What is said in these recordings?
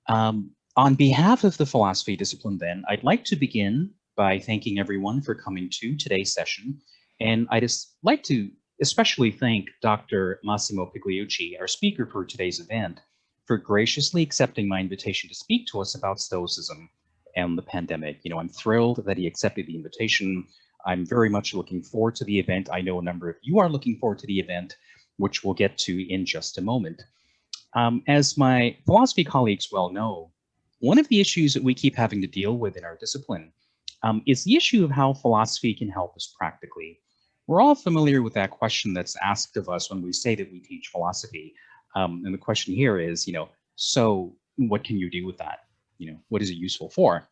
On behalf of the philosophy discipline, then, I'd like to begin by thanking everyone for coming to today's session. And I'd like to especially thank Dr. Massimo Pigliucci, our speaker for today's event, for graciously accepting my invitation to speak to us about Stoicism and the pandemic. You know, I'm thrilled that he accepted the invitation. I'm very much looking forward to the event. I know a number of you are looking forward to the event, which we'll get to in just a moment. As my philosophy colleagues well know, one of the issues that we keep having to deal with in our discipline is the issue of how philosophy can help us practically. We're all familiar with that question that's asked of us when we say that we teach philosophy. And the question here is, so what can you do with that? What is it useful for?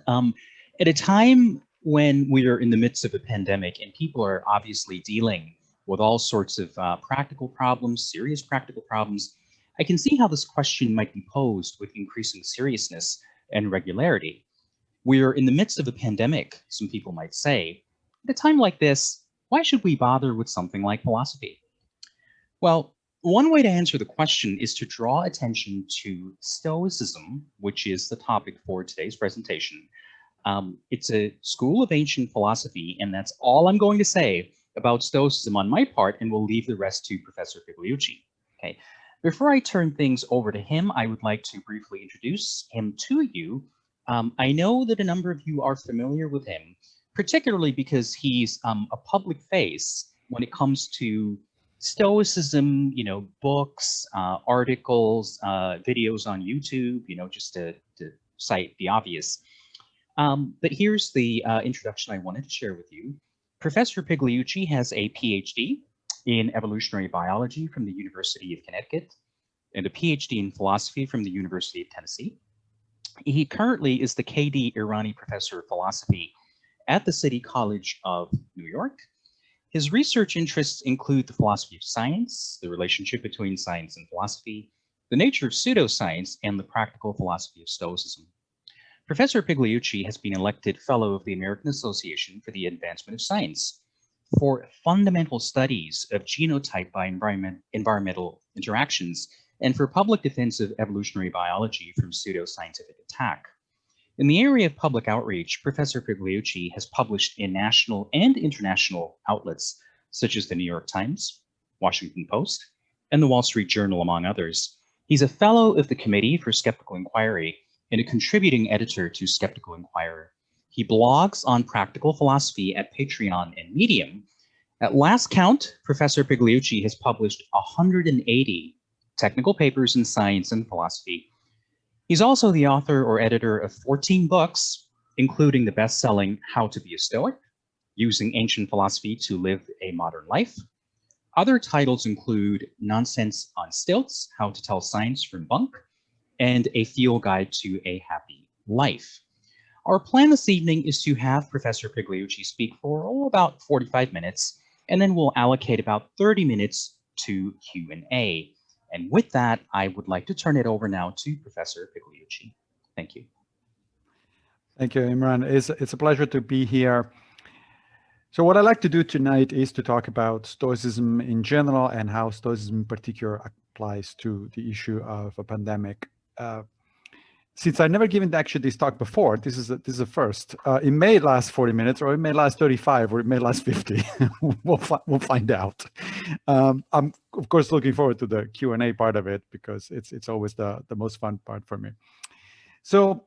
At a time when we are in the midst of a pandemic and people are obviously dealing with all sorts of practical problems, serious practical problems, I can see how this question might be posed with increasing seriousness and regularity. We're in the midst of a pandemic, some people might say. At a time like this, why should we bother with something like philosophy? Well, one way to answer the question is to draw attention to Stoicism, which is the topic for today's presentation. It's a school of ancient philosophy, and that's all I'm going to say about Stoicism on my part, and we'll leave the rest to Professor Pigliucci. Okay. Before I turn things over to him, I would like to briefly introduce him to you. I know that a number of you are familiar with him, particularly because he's a public face when it comes to Stoicism, books, articles, videos on YouTube, just to cite the obvious. But here's the introduction I wanted to share with you. Professor Pigliucci has a PhD in evolutionary biology from the University of Connecticut and a PhD in philosophy from the University of Tennessee. He currently is the K.D. Irani Professor of Philosophy at the City College of New York. His research interests include the philosophy of science, the relationship between science and philosophy, the nature of pseudoscience, and the practical philosophy of Stoicism. Professor Pigliucci has been elected Fellow of the American Association for the Advancement of Science for fundamental studies of genotype by environmental interactions and for public defense of evolutionary biology from pseudoscientific attack. In the area of public outreach, Professor Pigliucci has published in national and international outlets such as the New York Times, Washington Post, and the Wall Street Journal, among others. He's a fellow of the Committee for Skeptical Inquiry and a contributing editor to Skeptical Inquirer. He blogs on practical philosophy at Patreon and Medium. At last count, Professor Pigliucci has published 180 technical papers in science and philosophy. He's also the author or editor of 14 books, including the best-selling How to Be a Stoic, Using Ancient Philosophy to Live a Modern Life. Other titles include Nonsense on Stilts, How to Tell Science from Bunk, and A Field Guide to a Happy Life. Our plan this evening is to have Professor Pigliucci speak for about 45 minutes, and then we'll allocate about 30 minutes to Q&A. And with that, I would like to turn it over now to Professor Pigliucci. Thank you. Thank you, Imran. It's a pleasure to be here. So what I'd like to do tonight is to talk about Stoicism in general and how Stoicism in particular applies to the issue of a pandemic. Since I've never given actually this talk before, this is a first. It may last 40 minutes, or it may last 35, or it may last 50. We'll find out. I'm of course looking forward to the Q&A part of it because it's always the most fun part for me. So,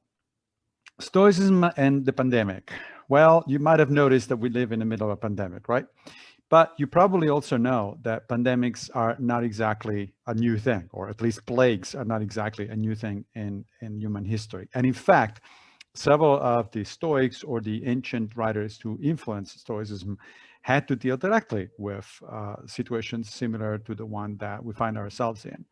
Stoicism and the pandemic. Well, you might have noticed that we live in the middle of a pandemic, right? But you probably also know that pandemics are not exactly a new thing, or at least plagues are not exactly a new thing in human history. And in fact, several of the Stoics or the ancient writers who influenced Stoicism had to deal directly with situations similar to the one that we find ourselves in.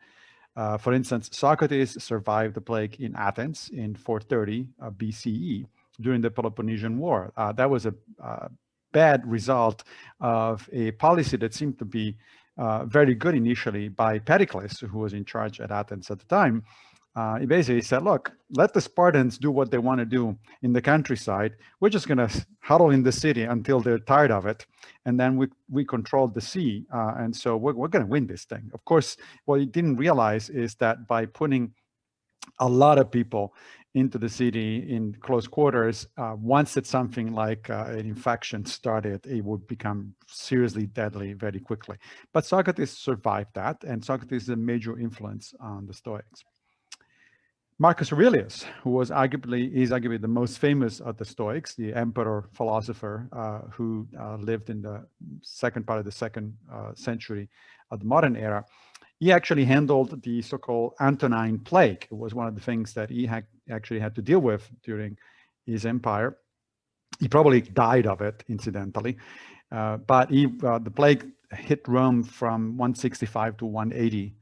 For instance, Socrates survived the plague in Athens in 430 BCE during the Peloponnesian War. That was a bad result of a policy that seemed to be very good initially by Pericles, who was in charge at Athens at the time. He basically said, look, let the Spartans do what they want to do in the countryside. We're just going to huddle in the city until they're tired of it. And then we control the sea. And so we're going to win this thing. Of course, what he didn't realize is that by putting a lot of people into the city in close quarters. Once that something like an infection started, it would become seriously deadly very quickly. But Socrates survived that, and Socrates is a major influence on the Stoics. Marcus Aurelius, who is arguably the most famous of the Stoics, the emperor philosopher who lived in the second part of the second century of the modern era, he actually handled the so-called Antonine Plague. It was one of the things that he actually had to deal with during his empire. He probably died of it, incidentally, but the plague hit Rome from 165 to 180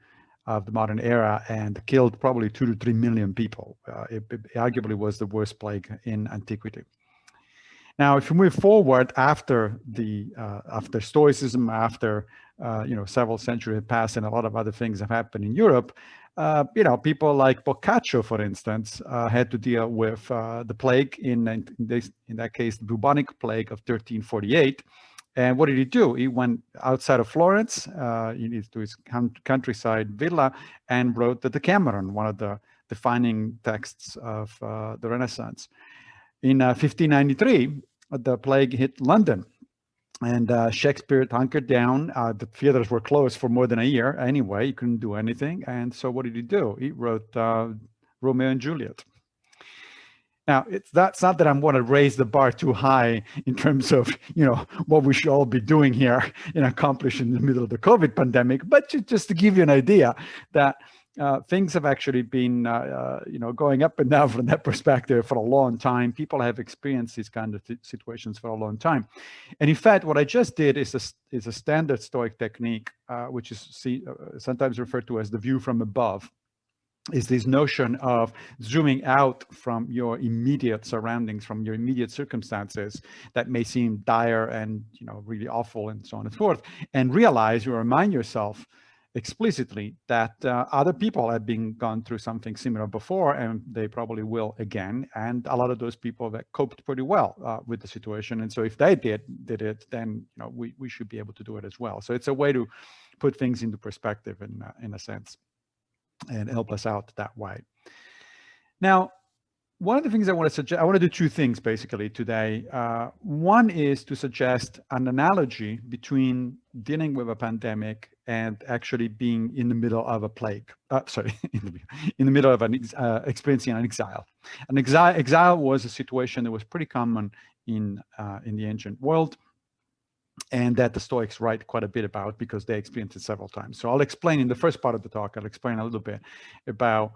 of the modern era and killed probably 2 to 3 million people. It arguably was the worst plague in antiquity. Now, if we move forward after Stoicism, after several centuries have passed and a lot of other things have happened in Europe, people like Boccaccio, for instance, had to deal with the plague in that case, the bubonic plague of 1348. And what did he do? He went outside of Florence, to his countryside villa, and wrote the Decameron, one of the defining texts of the Renaissance. In 1593, the plague hit London, and Shakespeare hunkered down. The theaters were closed for more than a year anyway. He couldn't do anything. And so what did he do? He wrote Romeo and Juliet. Now, that's not that I want to raise the bar too high in terms of, what we should all be doing here and accomplish in the middle of the COVID pandemic, but just to give you an idea that things have actually been, going up and down from that perspective for a long time. People have experienced these kind of situations for a long time. And in fact, what I just did is a standard Stoic technique, which is sometimes referred to as the view from above. Is this notion of zooming out from your immediate surroundings, from your immediate circumstances that may seem dire and really awful and so on and so forth, and remind yourself explicitly that other people have gone through something similar before, and they probably will again. And a lot of those people that coped pretty well with the situation. And so if they did it, then we should be able to do it as well. So it's a way to put things into perspective in a sense, and help us out that way. Now, one of the things I want to suggest, I want to do two things basically today. One is to suggest an analogy between dealing with a pandemic and actually being in the middle of a plague. In the middle of experiencing an exile. An exile was a situation that was pretty common in the ancient world, and that the Stoics write quite a bit about because they experienced it several times. So I'll explain in the first part of the talk, I'll explain a little bit about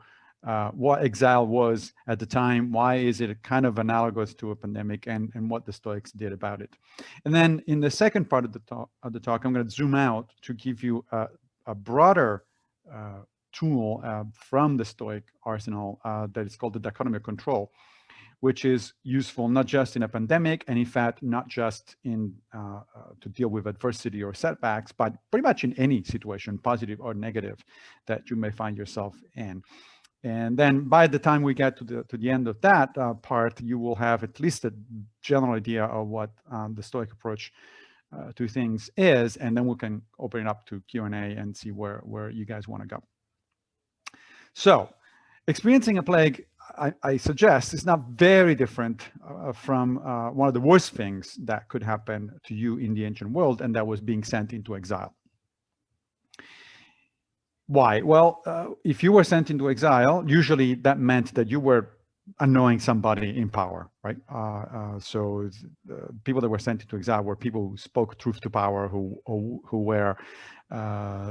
what exile was at the time, why is it kind of analogous to a pandemic, and what the Stoics did about it. And then in the second part of the talk, I'm going to zoom out to give you a broader tool from the Stoic arsenal that is called the Dichotomy of Control, which is useful not just in a pandemic, and in fact, not just to deal with adversity or setbacks, but pretty much in any situation, positive or negative, that you may find yourself in. And then by the time we get to the end of that part, you will have at least a general idea of what the Stoic approach to things is, and then we can open it up to Q&A and see where you guys want to go. So, experiencing a plague, I suggest, is not very different from one of the worst things that could happen to you in the ancient world, and that was being sent into exile. Why? Well, if you were sent into exile, usually that meant that you were annoying somebody in power, right? So people that were sent into exile were people who spoke truth to power, who were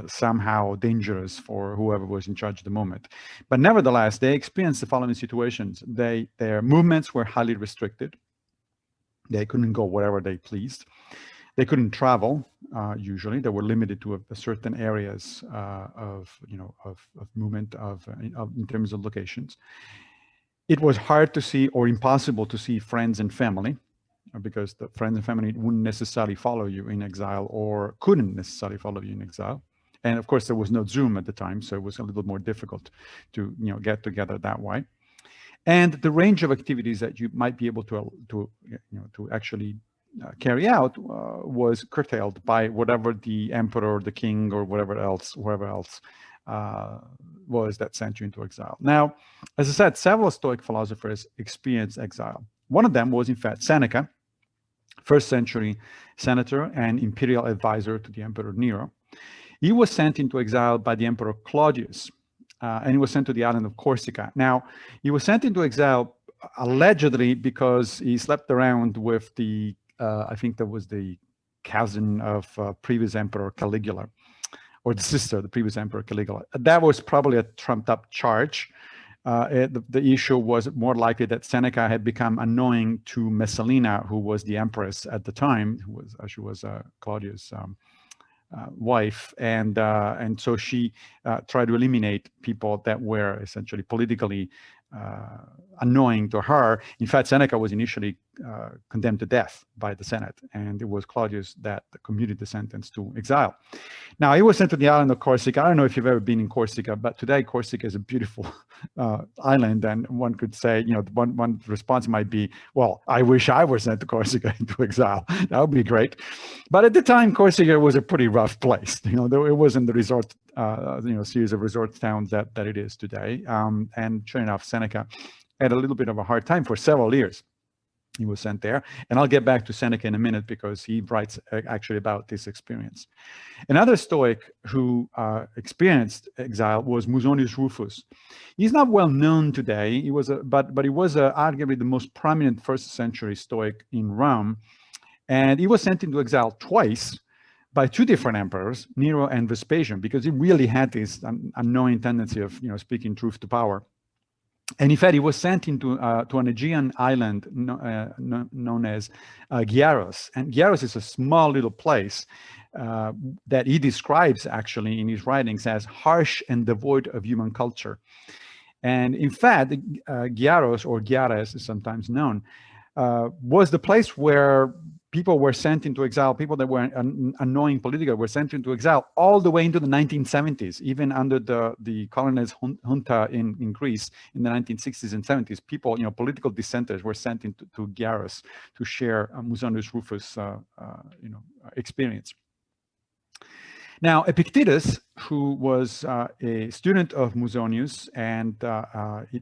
somehow dangerous for whoever was in charge at the moment. But nevertheless, they experienced the following situations. Their movements were highly restricted. They couldn't go wherever they pleased. They couldn't travel. Usually, they were limited to certain areas of movement in terms of locations. It was hard to see, or impossible to see, friends and family, because the friends and family wouldn't necessarily follow you in exile, or couldn't necessarily follow you in exile. And of course, there was no Zoom at the time, so it was a little more difficult to get together that way. And the range of activities that you might be able to actually carry out was curtailed by whatever the emperor, the king, or whoever else was that sent you into exile. Now, as I said, several Stoic philosophers experienced exile. One of them was, in fact, Seneca, first century senator and imperial advisor to the Emperor Nero. He was sent into exile by the Emperor Claudius, and he was sent to the island of Corsica. Now, he was sent into exile allegedly because he slept around with the, I think that was the cousin of previous Emperor Caligula, or the sister of the previous Emperor Caligula. That was probably a trumped up charge. The issue was more likely that Seneca had become annoying to Messalina, who was the empress at the time, she was Claudius' wife, and so she tried to eliminate people that were essentially politically annoying to her. In fact, Seneca was initially condemned to death by the Senate, and it was Claudius that commuted the sentence to exile. Now, he was sent to the island of Corsica. I don't know if you've ever been in Corsica, but today Corsica is a beautiful island, and one could say, you know, one response might be, well, I wish I were sent to Corsica into exile. That would be great. But at the time, Corsica was a pretty rough place. You know, it wasn't the resort, series of resort towns that it is today. And sure enough, Seneca had a little bit of a hard time for several years. He was sent there, and I'll get back to Seneca in a minute because he writes actually about this experience. Another Stoic who experienced exile was Muzonius Rufus. He's not well known today. He was but he was arguably the most prominent first century Stoic in Rome, and he was sent into exile twice by two different emperors, Nero and Vespasian, because he really had this annoying tendency of speaking truth to power. And in fact, he was sent into to an Aegean island known as Gyaros. And Gyaros is a small little place that he describes actually in his writings as harsh and devoid of human culture. And in fact, Gyaros, or Gyares is sometimes known, was the place where people were sent into exile. People that were annoying politically were sent into exile all the way into the 1970s, even under the colonist junta in Greece in the 1960s and 70s. People, political dissenters were sent into Gyaros to share Muzonius Rufus' experience. Now, Epictetus, who was a student of Muzonius and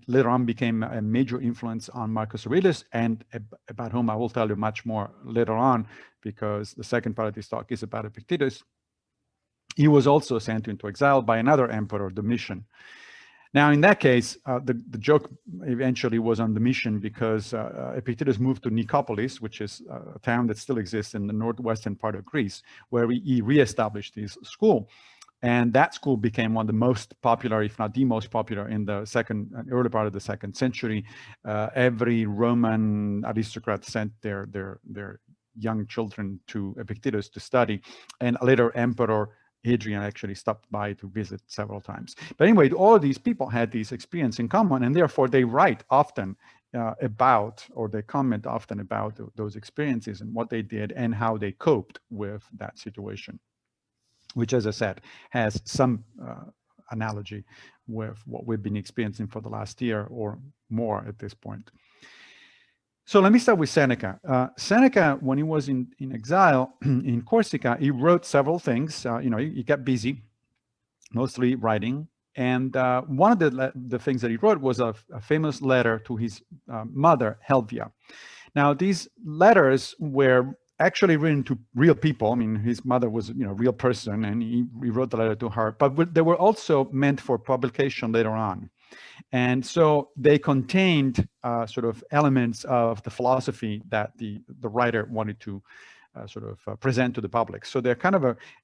later on became a major influence on Marcus Aurelius, and about whom I will tell you much more later on, because the second part of this talk is about Epictetus. He was also sent into exile by another emperor, Domitian. Now, in that case, the joke eventually was on Domitian because Epictetus moved to Nicopolis, which is a town that still exists in the northwestern part of Greece, where he reestablished his school. And that school became one of the most popular, if not the most popular, in the early part of the 2nd century. Every Roman aristocrat sent their young children to Epictetus to study, and later Emperor Hadrian actually stopped by to visit several times. But anyway, all of these people had this experience in common, and therefore they write often about, or they comment often about those experiences and what they did and how they coped with that situation, which, as I said, has some analogy with what we've been experiencing for the last year or more at this point. So let me start with Seneca. Seneca, when he was in exile in Corsica, he wrote several things. He got busy, mostly writing. And one of the things that he wrote was a famous letter to his mother, Helvia. Now, these letters were actually written to real people. I mean, his mother was, a real person, and he wrote the letter to her. But they were also meant for publication later on. And so they contained sort of elements of the philosophy that the writer wanted to present to the public. So they're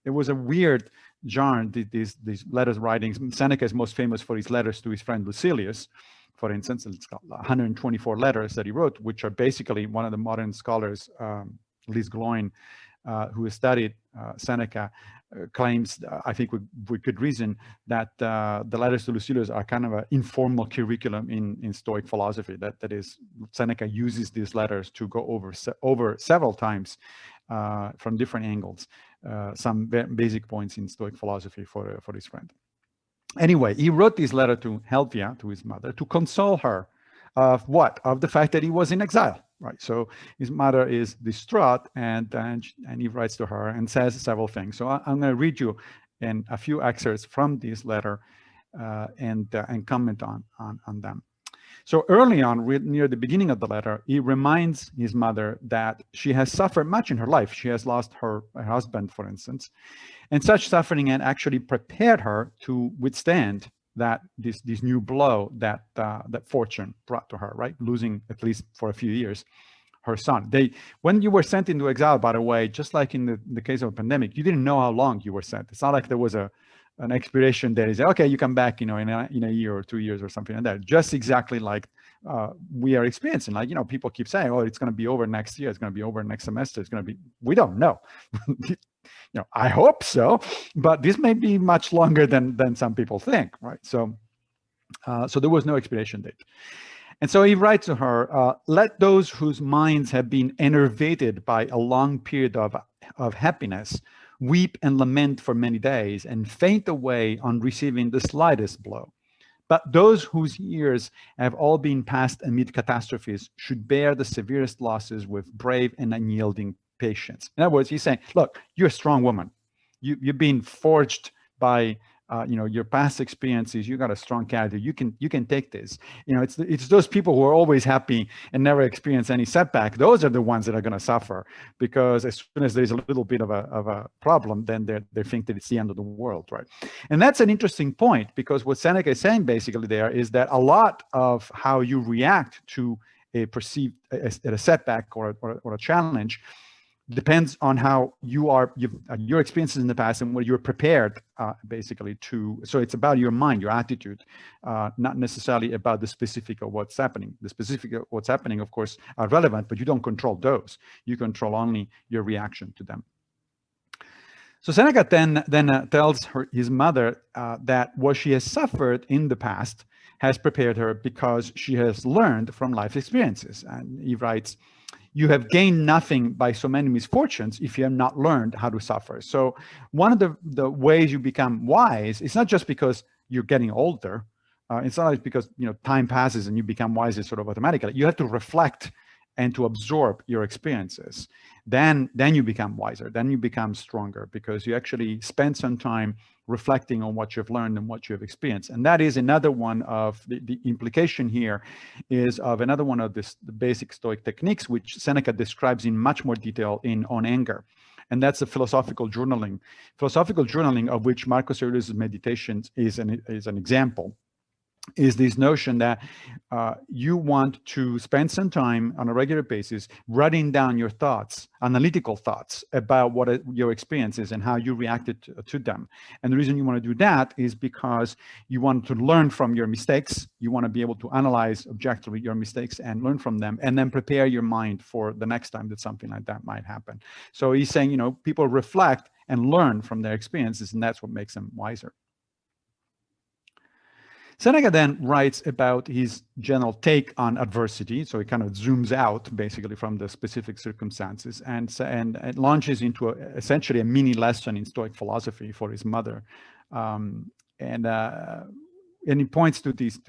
it was a weird genre, these letters writings. Seneca is most famous for his letters to his friend Lucilius, for instance. It's got 124 letters that he wrote, which are basically one of the modern scholars, Liz Gloin, who has studied Seneca, claims, I think with good reason, that the letters to Lucilius are kind of an informal curriculum in Stoic philosophy. That is, Seneca uses these letters to go over several times from different angles some basic points in Stoic philosophy for his friend. Anyway, he wrote this letter to Helvia, to his mother, to console her of what? Of the fact that he was in exile. Right, so his mother is distraught, and he writes to her and says several things. So I'm going to read you and a few excerpts from this letter and comment on them. So early on, near the beginning of the letter, he reminds his mother that she has suffered much in her life. She has lost her husband, for instance, and such suffering had actually prepared her to withstand this new blow that fortune brought to her, right? Losing, at least for a few years, her son. When you were sent into exile, by the way, just like in the case of a pandemic, you didn't know how long you were sent. It's not like there was an expiration date. Is okay, you come back, in a year or 2 years or something like that. Just exactly like we are experiencing. Like, people keep saying, oh, it's going to be over next year. It's going to be over next semester. It's going to be, we don't know. I hope so, but this may be much longer than some people think, right? So there was no expiration date. And so he writes to her, let those whose minds have been enervated by a long period of happiness weep and lament for many days and faint away on receiving the slightest blow. But those whose years have all been passed amid catastrophes should bear the severest losses with brave and unyielding patience. In other words, he's saying, look, you're a strong woman. You've been forged by your past experiences. You got a strong character. You can take this. It's those people who are always happy and never experience any setback. Those are the ones that are going to suffer, because as soon as there's a little bit of a problem, then they think that it's the end of the world, right? And that's an interesting point, because what Seneca is saying basically there is that a lot of how you react to a perceived a setback or a challenge depends on how your experiences in the past and what you're prepared basically to. So it's about your mind, your attitude, not necessarily about the specific of what's happening. The specific of what's happening, of course, are relevant, but you don't control those. You control only your reaction to them. So Seneca then tells his mother that what she has suffered in the past has prepared her because she has learned from life experiences. And he writes, you have gained nothing by so many misfortunes if you have not learned how to suffer. So one of the ways you become wise, it's not just because you're getting older. It's not because time passes and you become wiser sort of automatically. You have to reflect and to absorb your experiences. Then you become wiser. Then you become stronger, because you actually spend some time reflecting on what you've learned and what you have experienced. And that is another one of the implication here is of another one of the basic Stoic techniques, which Seneca describes in much more detail On Anger. And that's the philosophical journaling. Philosophical journaling, of which Marcus Aurelius' Meditations is an example, is this notion that you want to spend some time on a regular basis writing down your thoughts, analytical thoughts about what your experience is and how you reacted to them. And the reason you want to do that is because you want to learn from your mistakes. You want to be able to analyze objectively your mistakes and learn from them, and then prepare your mind for the next time that something like that might happen. So he's saying, people reflect and learn from their experiences, and that's what makes them wiser. Seneca then writes about his general take on adversity. So he kind of zooms out basically from the specific circumstances and launches into essentially a mini lesson in Stoic philosophy for his mother. And he points to these,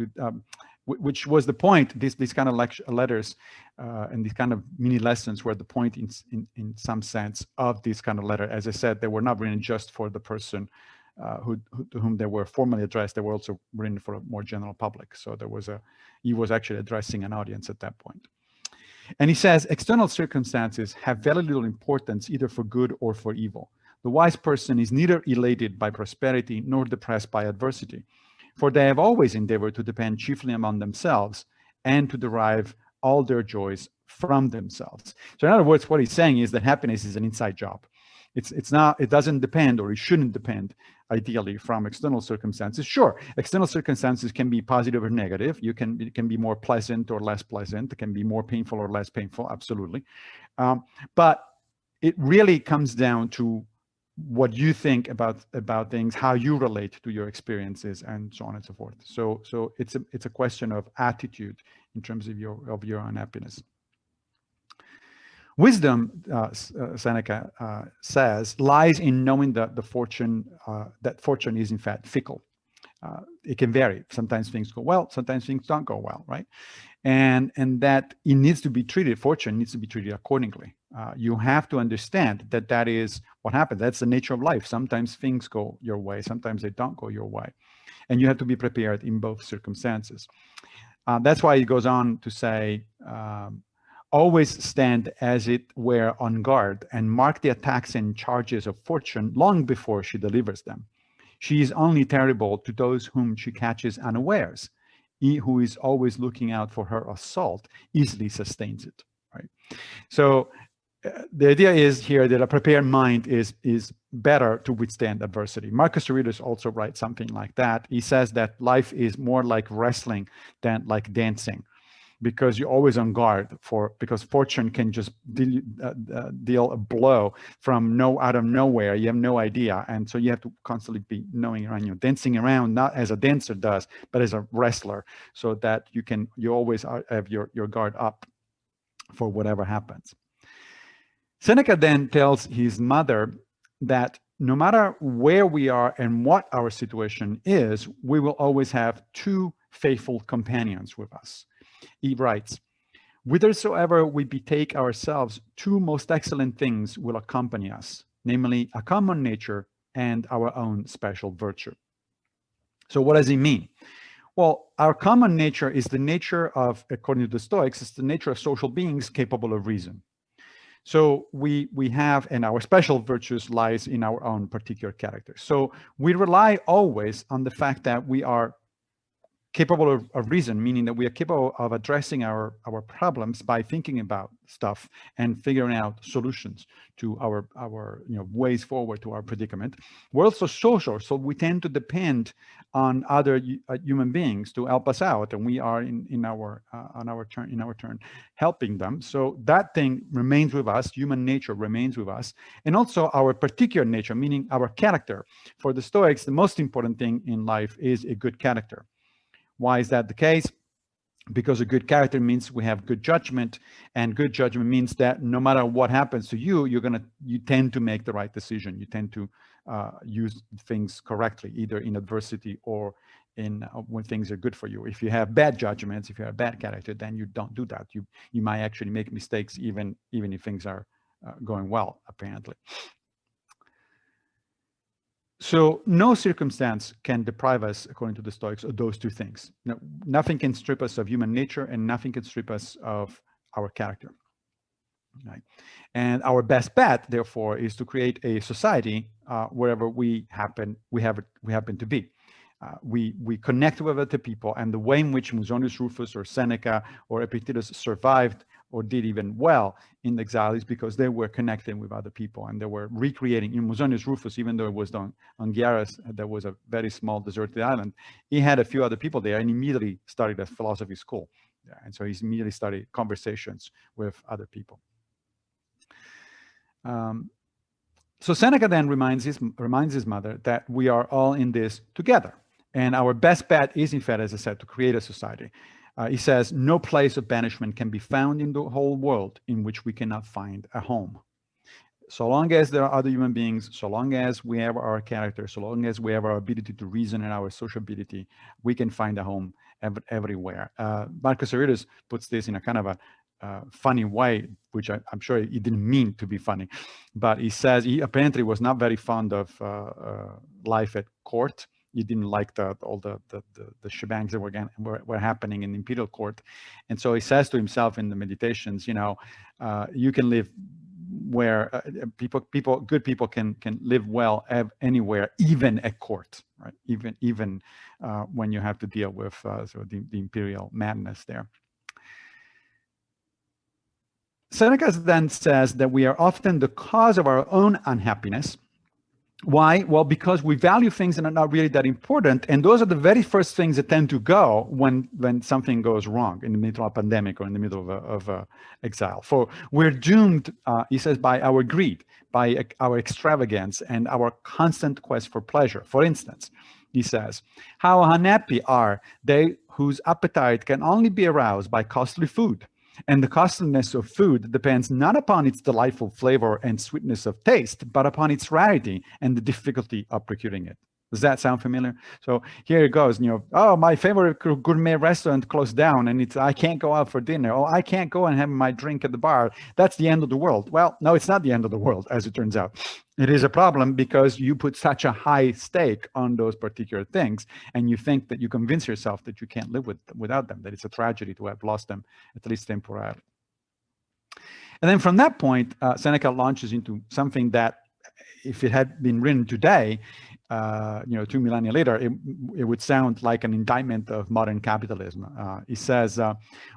which was the point, these kind of letters and these kind of mini lessons were the point in some sense of this kind of letter. As I said, they were not written just for the person to whom they were formally addressed. They were also written for a more general public. So he was actually addressing an audience at that point. And he says, external circumstances have very little importance either for good or for evil. The wise person is neither elated by prosperity nor depressed by adversity, for they have always endeavored to depend chiefly upon themselves and to derive all their joys from themselves. So in other words, what he's saying is that happiness is an inside job. It doesn't depend, or it shouldn't depend, ideally, from external circumstances. Sure, external circumstances can be positive or negative. It can be more pleasant or less pleasant. It can be more painful or less painful, absolutely. But it really comes down to what you think about things, how you relate to your experiences, and so on and so forth. So it's a question of attitude in terms of your unhappiness. Wisdom, Seneca says, lies in knowing that fortune is in fact fickle. It can vary. Sometimes things go well, sometimes things don't go well, right? And that it needs to be treated, fortune needs to be treated accordingly. You have to understand that that is what happens. That's the nature of life. Sometimes things go your way, sometimes they don't go your way. And you have to be prepared in both circumstances. That's why he goes on to say, always stand as it were on guard and mark the attacks and charges of fortune long before she delivers them. She is only terrible to those whom she catches unawares. He who is always looking out for her assault easily sustains it. Right? So the idea is here that a prepared mind is better to withstand adversity. Marcus Aurelius also writes something like that. He says that life is more like wrestling than like dancing, because you're always on guard because fortune can just deal a blow from out of nowhere. You have no idea, and so you have to constantly be knowing around you, dancing around, not as a dancer does, but as a wrestler, so that you always have your guard up for whatever happens. Seneca then tells his mother that no matter where we are and what our situation is, we will always have two faithful companions with us. He writes, whithersoever we betake ourselves, two most excellent things will accompany us, namely a common nature and our own special virtue. So what does he mean? Well, our common nature is the nature of, according to the Stoics, it's the nature of social beings capable of reason. So we have, and our special virtues lies in our own particular character. So we rely always on the fact that we are capable of reason, meaning that we are capable of addressing our problems by thinking about stuff and figuring out solutions to our ways forward to our predicament. We're also social, so we tend to depend on other human beings to help us out, and we are in our turn helping them. So that thing remains with us. Human nature remains with us, and also our particular nature, meaning our character. For the Stoics, the most important thing in life is a good character. Why is that the case? Because a good character means we have good judgment, and good judgment means that no matter what happens to you, you tend to make the right decision. You tend to use things correctly, either in adversity or in when things are good for you. If you have bad judgments, if you have a bad character, then you don't do that. You might actually make mistakes even if things are going well, apparently. So no circumstance can deprive us, according to the Stoics, of those two things. Nothing can strip us of human nature, and nothing can strip us of our character. Right? And our best bet, therefore, is to create a society wherever we happen to be. We connect with other people, and the way in which Muzonius Rufus or Seneca or Epictetus survived or did even well in exile is because they were connecting with other people, and they were recreating. In Muzonius Rufus, even though it was on Gyaris, that was a very small deserted island, he had a few other people there, and immediately started a philosophy school. Yeah, and so he immediately started conversations with other people. So Seneca then reminds his mother that we are all in this together. And our best bet is, in fact, as I said, to create a society. He says, no place of banishment can be found in the whole world in which we cannot find a home. So long as there are other human beings, so long as we have our character, so long as we have our ability to reason and our sociability, we can find a home everywhere. Marcus Aurelius puts this in a kind of a funny way, which I'm sure he didn't mean to be funny, but he says he apparently was not very fond of life at court. He didn't like all the shebangs that were happening in the imperial court, and so he says to himself in the meditations, you can live where good people can live well anywhere, even at court, right? Even when you have to deal with sort of the imperial madness there. Seneca then says that we are often the cause of our own unhappiness. Why? Well, because we value things that are not really that important, and those are the very first things that tend to go when something goes wrong in the middle of a pandemic or in the middle of exile. For we're doomed, he says, by our greed, by our extravagance, and our constant quest for pleasure. For instance, he says, how unhappy are they whose appetite can only be aroused by costly food. And the costliness of food depends not upon its delightful flavor and sweetness of taste, but upon its rarity and the difficulty of procuring it. Does that sound familiar? So here it goes, oh, my favorite gourmet restaurant closed down and I can't go out for dinner. Oh, I can't go and have my drink at the bar. That's the end of the world. Well, no, it's not the end of the world, as it turns out. It is a problem because you put such a high stake on those particular things, and you think that you convince yourself that you can't live without them, that it's a tragedy to have lost them, at least temporarily. And then from that point, Seneca launches into something that, if it had been written today, 2 millennia later, it would sound like an indictment of modern capitalism. He says,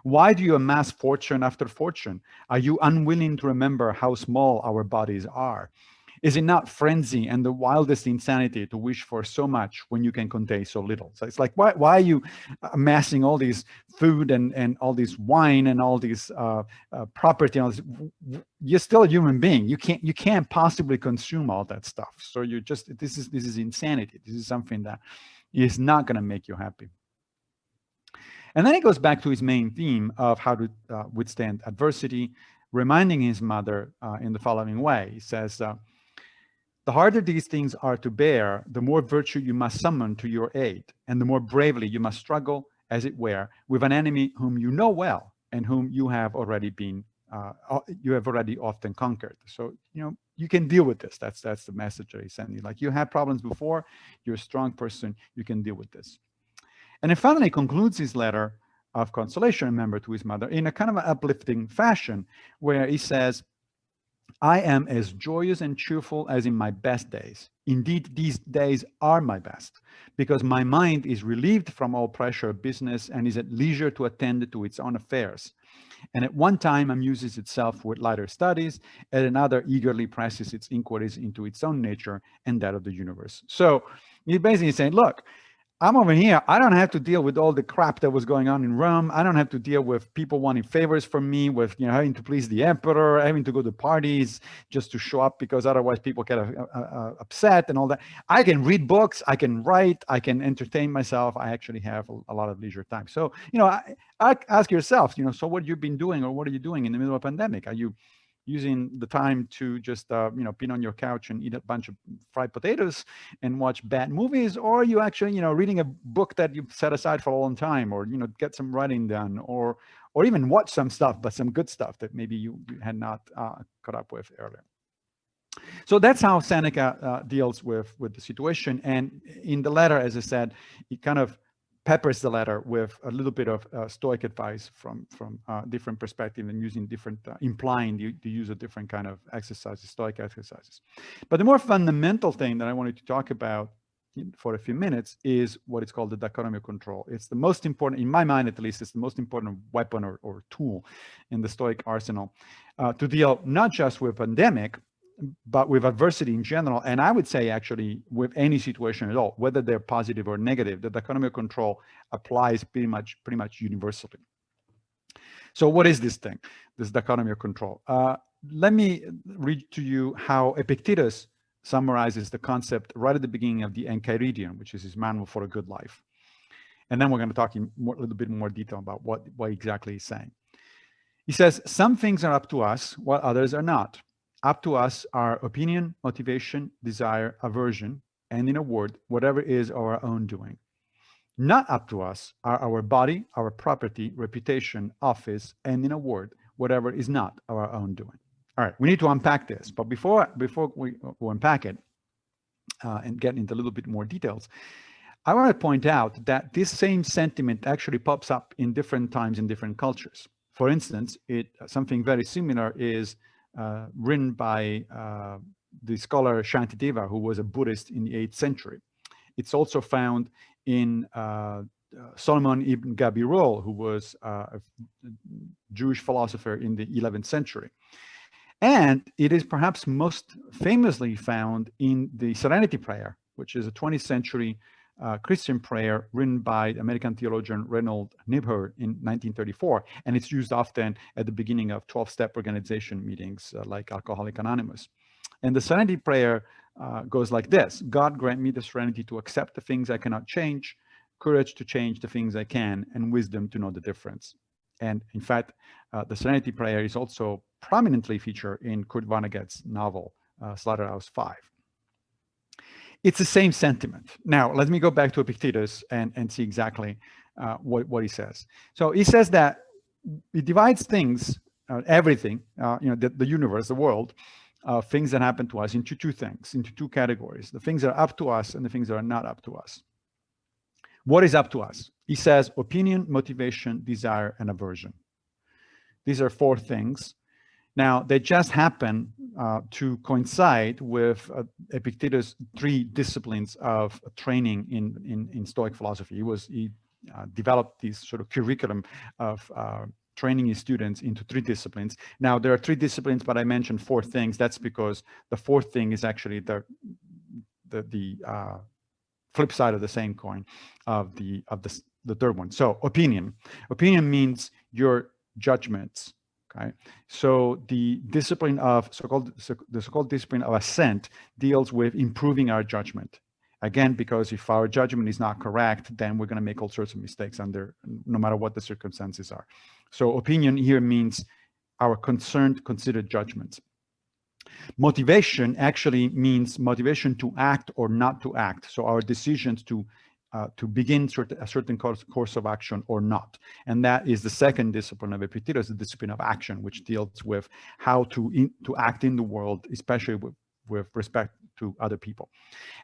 why do you amass fortune after fortune? Are you unwilling to remember how small our bodies are? Is it not frenzy and the wildest insanity to wish for so much when you can contain so little? So it's like, why are you amassing all these food and all this wine and all these property? And all this? You're still a human being. You can't possibly consume all that stuff. So you just, this is insanity. This is something that is not going to make you happy. And then he goes back to his main theme of how to withstand adversity, reminding his mother in the following way. He says, the harder these things are to bear, the more virtue you must summon to your aid, and the more bravely you must struggle, as it were, with an enemy whom you know well and whom you have already often conquered. So, you can deal with this. That's the message that he's sending. Like, you had problems before, you're a strong person, you can deal with this. And then finally concludes his letter of consolation, remember, to his mother in a kind of an uplifting fashion, where he says, I am as joyous and cheerful as in my best days. Indeed, these days are my best, because my mind is relieved from all pressure of business and is at leisure to attend to its own affairs. And at one time amuses itself with lighter studies, at another eagerly presses its inquiries into its own nature and that of the universe. So he's basically saying, look, I'm over here. I don't have to deal with all the crap that was going on in Rome. I don't have to deal with people wanting favors from me, with having to please the emperor, having to go to parties just to show up because otherwise people get upset and all that. I can read books. I can write. I can entertain myself. I actually have a lot of leisure time. So, I ask yourself, so what have you been doing, or what are you doing in the middle of a pandemic? Are you using the time to just, pin on your couch and eat a bunch of fried potatoes and watch bad movies? Or are you actually, reading a book that you've set aside for a long time, or, get some writing done, or even watch some stuff, but some good stuff that maybe you had not caught up with earlier. So that's how Seneca deals with the situation. And in the letter, as I said, he kind of peppers the letter with a little bit of Stoic advice from different perspectives, and using different, implying the use of different kind of exercises, Stoic exercises. But the more fundamental thing that I wanted to talk about for a few minutes is what is called the Dichotomy of Control. It's the most important, in my mind at least, it's the most important weapon or tool in the Stoic arsenal to deal not just with pandemic, but with adversity in general, and I would say actually with any situation at all, whether they're positive or negative. The Dichotomy of Control applies pretty much universally. So what is this thing, this Dichotomy of Control? Let me read to you how Epictetus summarizes the concept right at the beginning of the Enchiridion, which is his manual for a good life. And then we're going to talk in a little bit more detail about what exactly he's saying. He says, some things are up to us, while others are not. Up to us are opinion, motivation, desire, aversion, and in a word, whatever is our own doing. Not up to us are our body, our property, reputation, office, and in a word, whatever is not our own doing. All right, we need to unpack this, but before we unpack it and get into a little bit more details, I want to point out that this same sentiment actually pops up in different times in different cultures. For instance, something very similar is written by the scholar Shantideva, who was a Buddhist in the 8th century. It's also found in Solomon ibn Gabirol, who was a Jewish philosopher in the 11th century. And it is perhaps most famously found in the Serenity Prayer, which is a 20th century Christian prayer written by American theologian Reynold Nibher in 1934. And it's used often at the beginning of 12-step organization meetings like Alcoholics Anonymous. And the Serenity Prayer goes like this: God grant me the serenity to accept the things I cannot change, courage to change the things I can, and wisdom to know the difference. And in fact, the Serenity Prayer is also prominently featured in Kurt Vonnegut's novel, Slaughterhouse-Five. it's the same sentiment. Now, let me go back to Epictetus and see exactly what he says. So he says that he divides things, everything, the universe, the world, things that happen to us into two things, into two categories, the things that are up to us and the things that are not up to us. What is up to us? He says opinion, motivation, desire, and aversion. These are four things. Now, they just happen to coincide with Epictetus' three disciplines of training in Stoic philosophy. He developed this sort of curriculum of training his students into three disciplines. Now, there are three disciplines, but I mentioned four things. That's because the fourth thing is actually the flip side of the same coin of the third one. So opinion means your judgments. Okay, so the discipline of the so-called discipline of assent deals with improving our judgment. Again, because if our judgment is not correct, then we're going to make all sorts of mistakes no matter what the circumstances are. So opinion here means our considered judgments. Motivation actually means motivation to act or not to act. So our decisions to begin a certain course of action or not. And that is the second discipline of Epictetus, the discipline of action, which deals with how to act in the world, especially with respect to other people.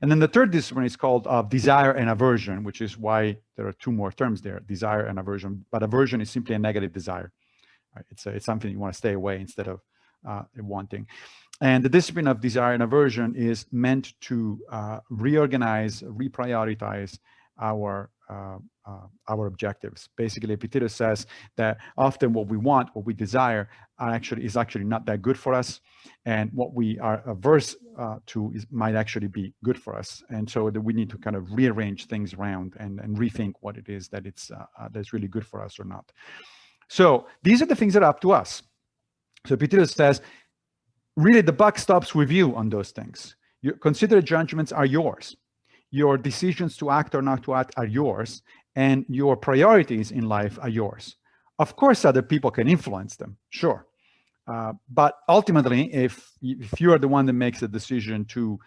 And then the third discipline is called desire and aversion, which is why there are two more terms there, desire and aversion. But aversion is simply a negative desire. Right? It's something you want to stay away instead of wanting. And the discipline of desire and aversion is meant to reorganize, reprioritize our objectives. Basically, Epictetus says that often what we want, what we desire, is actually not that good for us, and what we are averse to might actually be good for us. And so that we need to kind of rearrange things around and rethink what it is that that's really good for us or not. So these are the things that are up to us. So Epictetus says, really, the buck stops with you on those things. Your considered judgments are yours. Your decisions to act or not to act are yours, and your priorities in life are yours. Of course, other people can influence them, sure. But ultimately, if you are the one that makes the decision to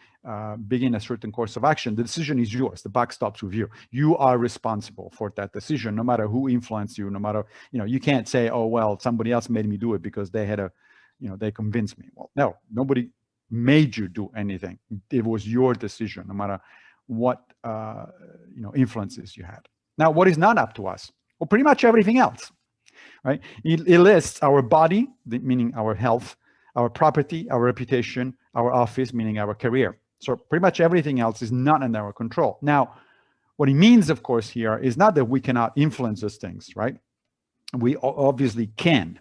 begin a certain course of action, the decision is yours. The buck stops with you. You are responsible for that decision, no matter who influenced you, no matter, you can't say, oh, well, somebody else made me do it because they had they convinced me. Well, no, nobody made you do anything. It was your decision, no matter what influences you had. Now, what is not up to us? Well, pretty much everything else, right? It lists our body, meaning our health, our property, our reputation, our office, meaning our career. So pretty much everything else is not in our control. Now, what he means, of course, here is not that we cannot influence those things, right? We obviously can.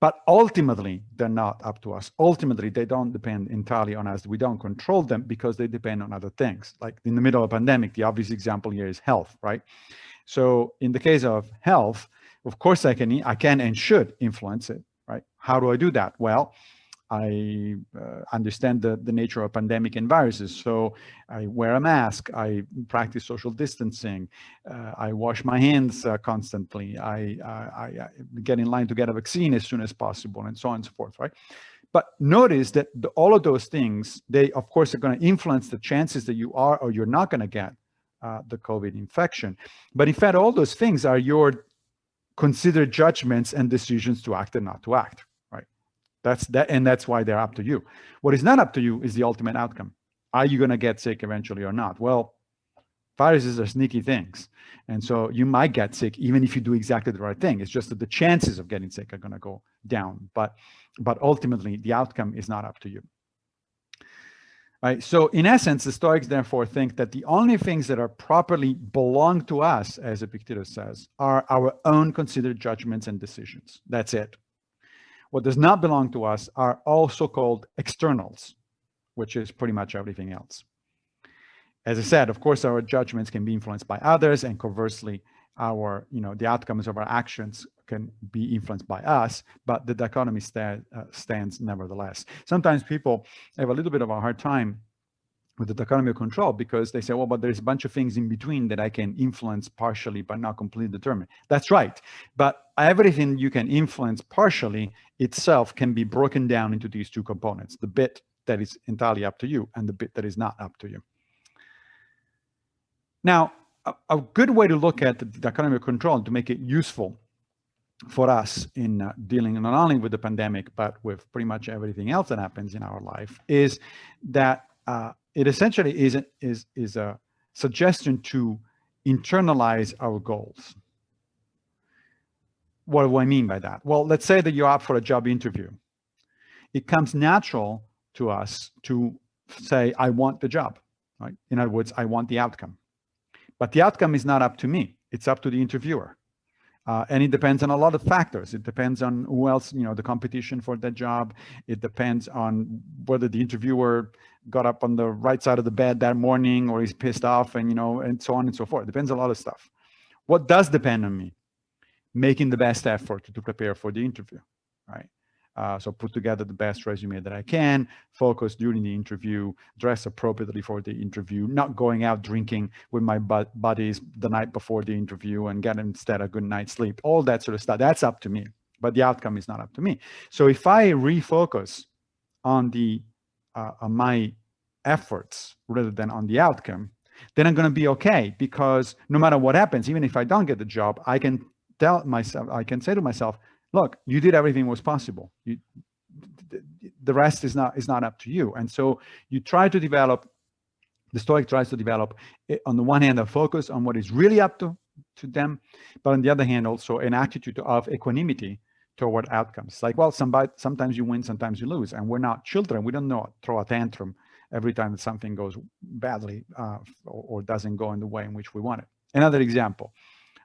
But ultimately, they're not up to us. Ultimately, they don't depend entirely on us. We don't control them because they depend on other things. Like in the middle of a pandemic, the obvious example here is health, right? So in the case of health, of course, I can and should influence it, right? How do I do that? Well, I understand the nature of pandemic and viruses. So I wear a mask, I practice social distancing, I wash my hands constantly, I get in line to get a vaccine as soon as possible, and so on and so forth, right? But notice that all of those things, they of course are going to influence the chances that you are or you're not going to get the COVID infection. But in fact, all those things are your considered judgments and decisions to act and not to act. That's why they're up to you. What is not up to you is the ultimate outcome. Are you going to get sick eventually or not? Well, viruses are sneaky things. And so you might get sick even if you do exactly the right thing. It's just that the chances of getting sick are going to go down. But ultimately, the outcome is not up to you. Right? So in essence, the Stoics therefore think that the only things that are properly belong to us, as Epictetus says, are our own considered judgments and decisions. That's it. What does not belong to us are also called externals, which is pretty much everything else. As I said, of course, our judgments can be influenced by others, and conversely, the outcomes of our actions can be influenced by us, but the dichotomy stands nevertheless. Sometimes people have a little bit of a hard time with the dichotomy of control because they say, well, but there's a bunch of things in between that I can influence partially but not completely determine. That's right. But everything you can influence partially itself can be broken down into these two components, the bit that is entirely up to you and the bit that is not up to you. Now, a good way to look at the dichotomy of control to make it useful for us in dealing not only with the pandemic, but with pretty much everything else that happens in our life is that it essentially is a suggestion to internalize our goals. What do I mean by that? Well, let's say that you're up for a job interview. It comes natural to us to say, I want the job, right? In other words, I want the outcome. But the outcome is not up to me. It's up to the interviewer. And it depends on a lot of factors. It depends on who else, the competition for that job. It depends on whether the interviewer got up on the right side of the bed that morning or he's pissed off and, and so on and so forth. It depends on a lot of stuff. What does depend on me? Making the best effort to prepare for the interview, right? So put together the best resume that I can, focus during the interview, dress appropriately for the interview, not going out drinking with my buddies the night before the interview and get instead a good night's sleep. All that sort of stuff, that's up to me, but the outcome is not up to me. So if I refocus on on my efforts rather than on the outcome, then I'm going to be okay, because no matter what happens, even if I don't get the job, I can say to myself, look, you did everything was possible. The rest is not up to you. And so you try to develop, the Stoic tries to develop, on the one hand, a focus on what is really up to them, but on the other hand, also an attitude of equanimity toward outcomes. Like, well, sometimes you win, sometimes you lose, and we're not children. We don't know throw a tantrum every time that something goes badly or doesn't go in the way in which we want it. Another example,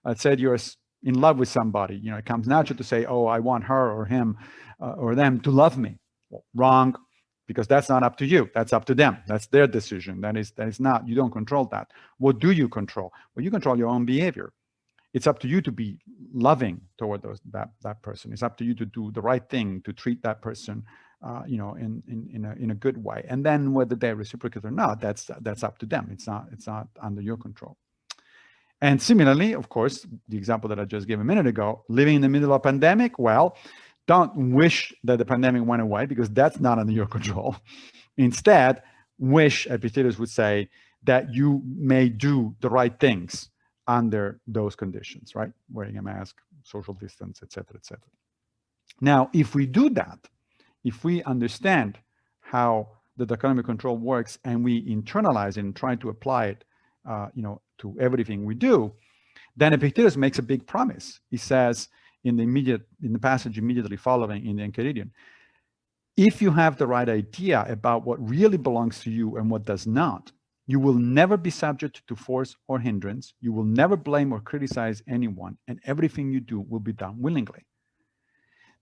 let's say you're in love with somebody, it comes natural to say, oh, I want her or him or them to love me. Well, wrong, because that's not up to you. That's up to them. That's their decision. That is not, you don't control that. What do you control? Well, you control your own behavior. It's up to you to be loving toward that person. It's up to you to do the right thing, to treat that person, in a good way. And then whether they reciprocate or not, that's up to them. It's not under your control. And similarly, of course, the example that I just gave a minute ago, living in the middle of a pandemic, well, don't wish that the pandemic went away, because that's not under your control. Instead, wish, Epictetus would say, that you may do the right things under those conditions, right? Wearing a mask, social distance, etc., etc. Now, if we do that, if we understand how the dichotomy of control works and we internalize it and try to apply it, to everything we do, then Epictetus makes a big promise. He says in the passage immediately following in the Enchiridion, if you have the right idea about what really belongs to you and what does not, you will never be subject to force or hindrance. You will never blame or criticize anyone, and everything you do will be done willingly.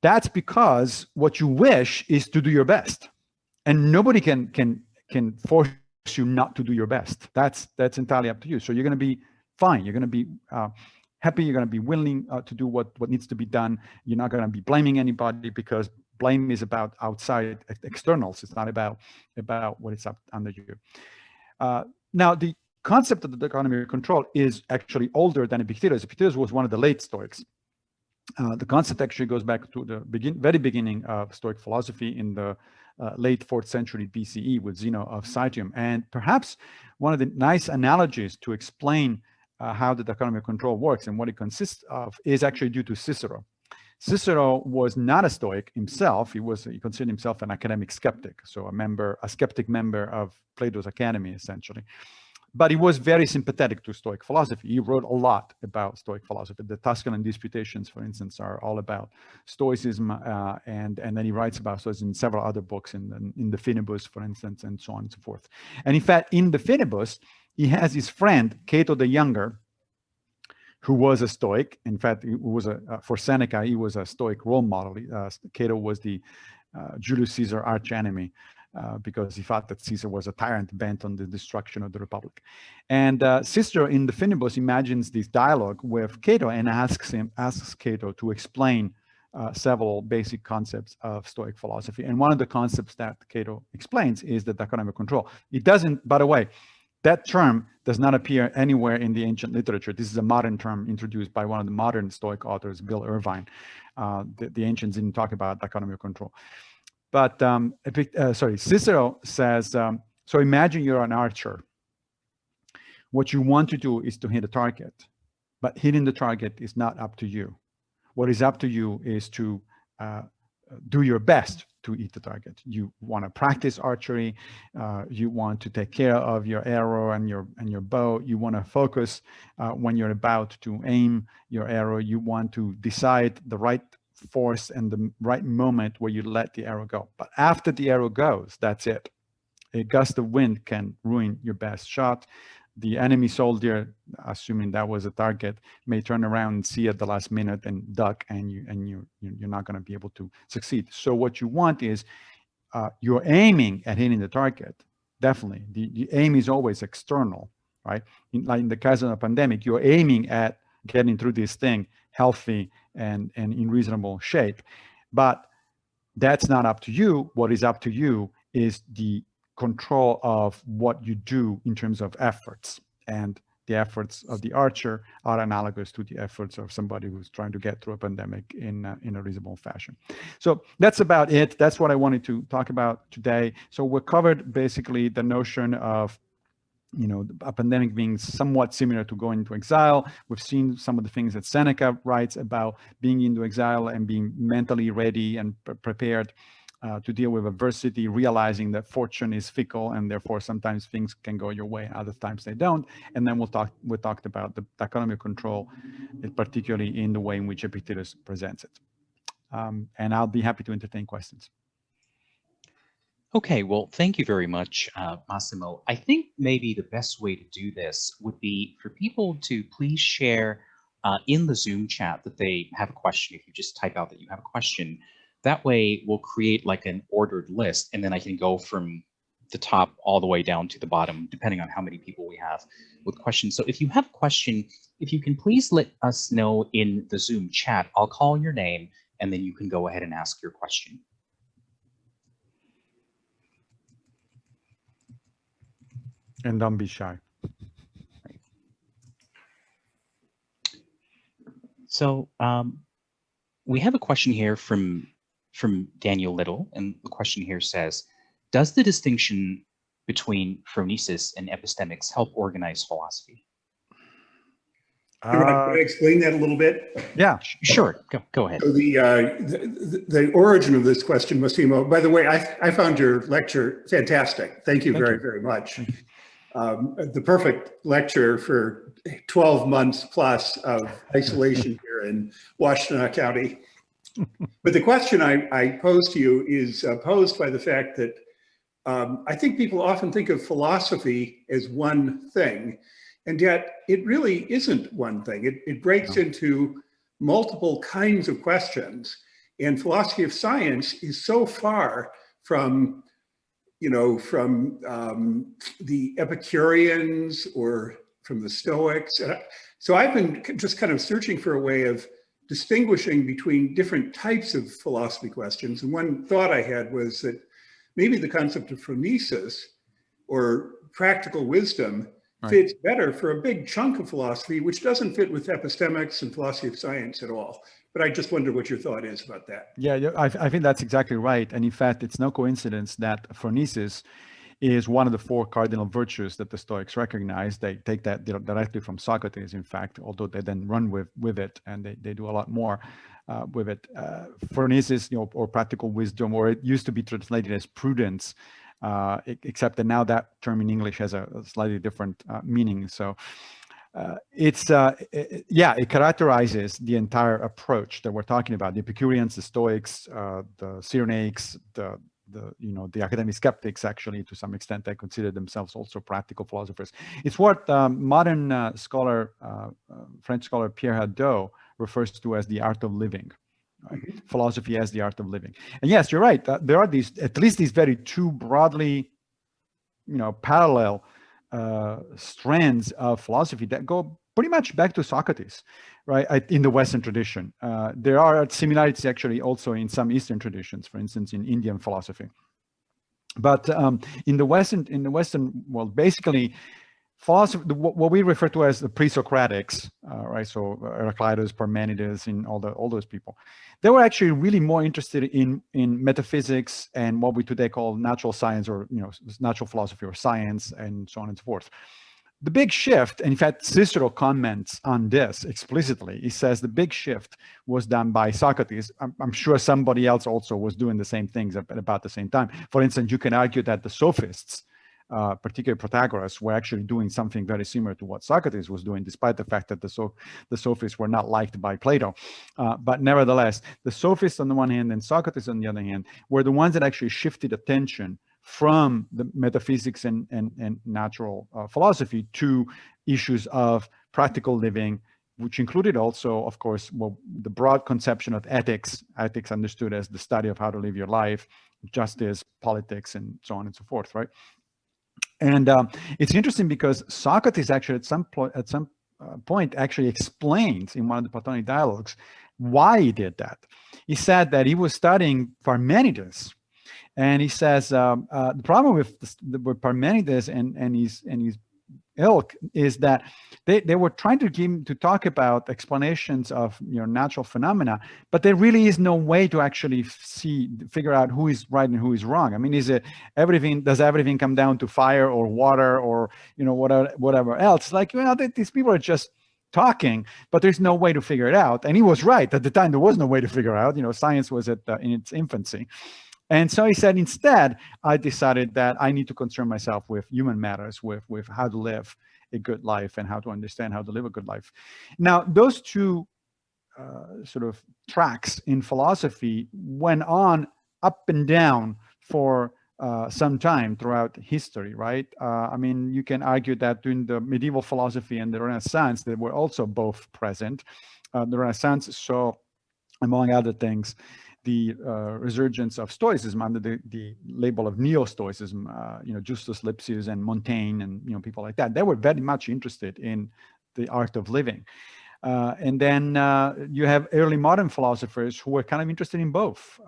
That's because what you wish is to do your best, and nobody can force you not to do your best. That's entirely up to you. So you're going to be fine. You're going to be happy. You're going to be willing to do what needs to be done. You're not going to be blaming anybody, because blame is about outside externals. It's not about what is up under you. Now, the concept of the dichotomy of control is actually older than Epictetus. Epictetus was one of the late Stoics. The concept actually goes back to the very beginning of Stoic philosophy in the late 4th century BCE with Zeno of Citium. And perhaps one of the nice analogies to explain how the dichotomy of control works and what it consists of is actually due to Cicero. Cicero was not a Stoic himself. He considered himself an academic skeptic, so a skeptic member of Plato's Academy, essentially. But he was very sympathetic to Stoic philosophy. He wrote a lot about Stoic philosophy. The Tusculan Disputations, for instance, are all about Stoicism, and then he writes about Stoicism in several other books, in the Finibus, for instance, and so on and so forth. And in fact, in the Finibus, he has his friend, Cato the Younger, who was a Stoic. In fact, for Seneca, he was a Stoic role model. Cato was the Julius Caesar archenemy, because he thought that Caesar was a tyrant bent on the destruction of the Republic. And Cicero in the Finibus imagines this dialogue with Cato and asks Cato to explain several basic concepts of Stoic philosophy. And one of the concepts that Cato explains is the dichotomy of control. It doesn't, by the way, that term does not appear anywhere in the ancient literature. This is a modern term introduced by one of the modern Stoic authors, Bill Irvine. The ancients didn't talk about dichotomy of control. But Cicero says, so imagine you're an archer What you want to do is to hit a target, but hitting the target is not up to you. What is up to you is to do your best to hit the target. You want to practice archery. You want to take care of your arrow and your bow. You want to focus when you're about to aim your arrow. You want to decide the right force and the right moment where you let the arrow go. But after the arrow goes, that's it. A gust of wind can ruin your best shot. The enemy soldier, assuming that was a target, may turn around and see at the last minute and duck, and you're not going to be able to succeed. So what you want is you're aiming at hitting the target. Definitely, the aim is always external, right? Like in the case of a pandemic, you're aiming at getting through this thing healthy and in reasonable shape, but that's not up to you. What is up to you is the control of what you do in terms of efforts, and the efforts of the archer are analogous to the efforts of somebody who's trying to get through a pandemic in a reasonable fashion. So that's about it. That's what I wanted to talk about today. So we covered basically the notion of, you know, a pandemic being somewhat similar to going into exile. We've seen some of the things that Seneca writes about being into exile and being mentally ready and prepared to deal with adversity, realizing that fortune is fickle and therefore sometimes things can go your way, other times they don't. And then we talked about the dichotomy of control, particularly in the way in which Epictetus presents it. And I'll be happy to entertain questions. Okay, well, thank you very much, Massimo. I think maybe the best way to do this would be for people to please share in the Zoom chat that they have a question. If you just type out that you have a question, that way we'll create like an ordered list, and then I can go from the top all the way down to the bottom, depending on how many people we have with questions. So if you have a question, if you can please let us know in the Zoom chat, I'll call your name, and then you can go ahead and ask your question. And don't be shy. So we have a question here from Daniel Little, and the question here says, does the distinction between phronesis and epistemics help organize philosophy? Can I explain that a little bit? Yeah, sure. Go ahead. So the origin of this question, Massimo, by the way, I found your lecture fantastic. Thank you very much. The perfect lecture for 12 months plus of isolation here in Washtenaw County. But the question I pose to you is posed by the fact that I think people often think of philosophy as one thing, and yet it really isn't one thing. It breaks into multiple kinds of questions, and philosophy of science is so far from, you know, from the Epicureans or from the Stoics. So I've been just kind of searching for a way of distinguishing between different types of philosophy questions. And one thought I had was that maybe the concept of phronesis or practical wisdom fits better for a big chunk of philosophy, which doesn't fit with epistemics and philosophy of science at all. But I just wonder what your thought is about that. Yeah, I think that's exactly right. And in fact, it's no coincidence that phronesis is one of the 4 cardinal virtues that the Stoics recognize. They take that directly from Socrates, in fact, although they then run with it, and they do a lot more with it. Phronesis, you know, or practical wisdom, or it used to be translated as prudence, except that now that term in English has a slightly different meaning. So it characterizes the entire approach that we're talking about. The Epicureans, the Stoics, the Cyrenaics, the academic skeptics, actually, to some extent, they consider themselves also practical philosophers. It's what modern scholar, French scholar Pierre Hadot refers to as the art of living. Right? Philosophy as the art of living. And yes, you're right. There are at least these very 2 broadly, you know, parallel strands of philosophy that go pretty much back to Socrates, right? In the Western tradition. There are similarities actually also in some Eastern traditions, for instance, in Indian philosophy. But in the Western world, basically, philosophy, what we refer to as the Pre-Socratics, right? So Heraclitus, Parmenides, and all those people, they were actually really more interested in metaphysics and what we today call natural science, or, you know, natural philosophy or science, and so on and so forth. the big shift, and in fact, Cicero comments on this explicitly. He says the big shift was done by Socrates. I'm sure somebody else also was doing the same things at about the same time. For instance, you can argue that the sophists, particularly Protagoras, were actually doing something very similar to what Socrates was doing, despite the fact that the sophists were not liked by Plato. But nevertheless, the sophists on the one hand and Socrates on the other hand were the ones that actually shifted attention from the metaphysics and natural philosophy to issues of practical living, which included also, of course, well, the broad conception of ethics understood as the study of how to live your life, justice, politics, and so on and so forth, right? And it's interesting because Socrates actually at some point actually explains in one of the Platonic dialogues why he did that. He said that he was studying Parmenides. And he says the problem with Parmenides and his ilk is that they were trying to talk about explanations of natural phenomena, but there really is no way to actually figure out who is right and who is wrong. I mean, does everything come down to fire or water or whatever else? Like, these people are just talking, but there's no way to figure it out. And he was right. At the time, there was no way to figure out. Science was in its infancy. And so he said, instead, I decided that I need to concern myself with human matters, with how to live a good life and how to understand how to live a good life. Now, those two sort of tracks in philosophy went on up and down for some time throughout history, right? I mean, you can argue that during the medieval philosophy and the Renaissance, they were also both present. The Renaissance saw, among other things, the resurgence of Stoicism under the label of Neo-Stoicism, Justus Lipsius and Montaigne and people like that. They were very much interested in the art of living. And then you have early modern philosophers who were kind of interested in both.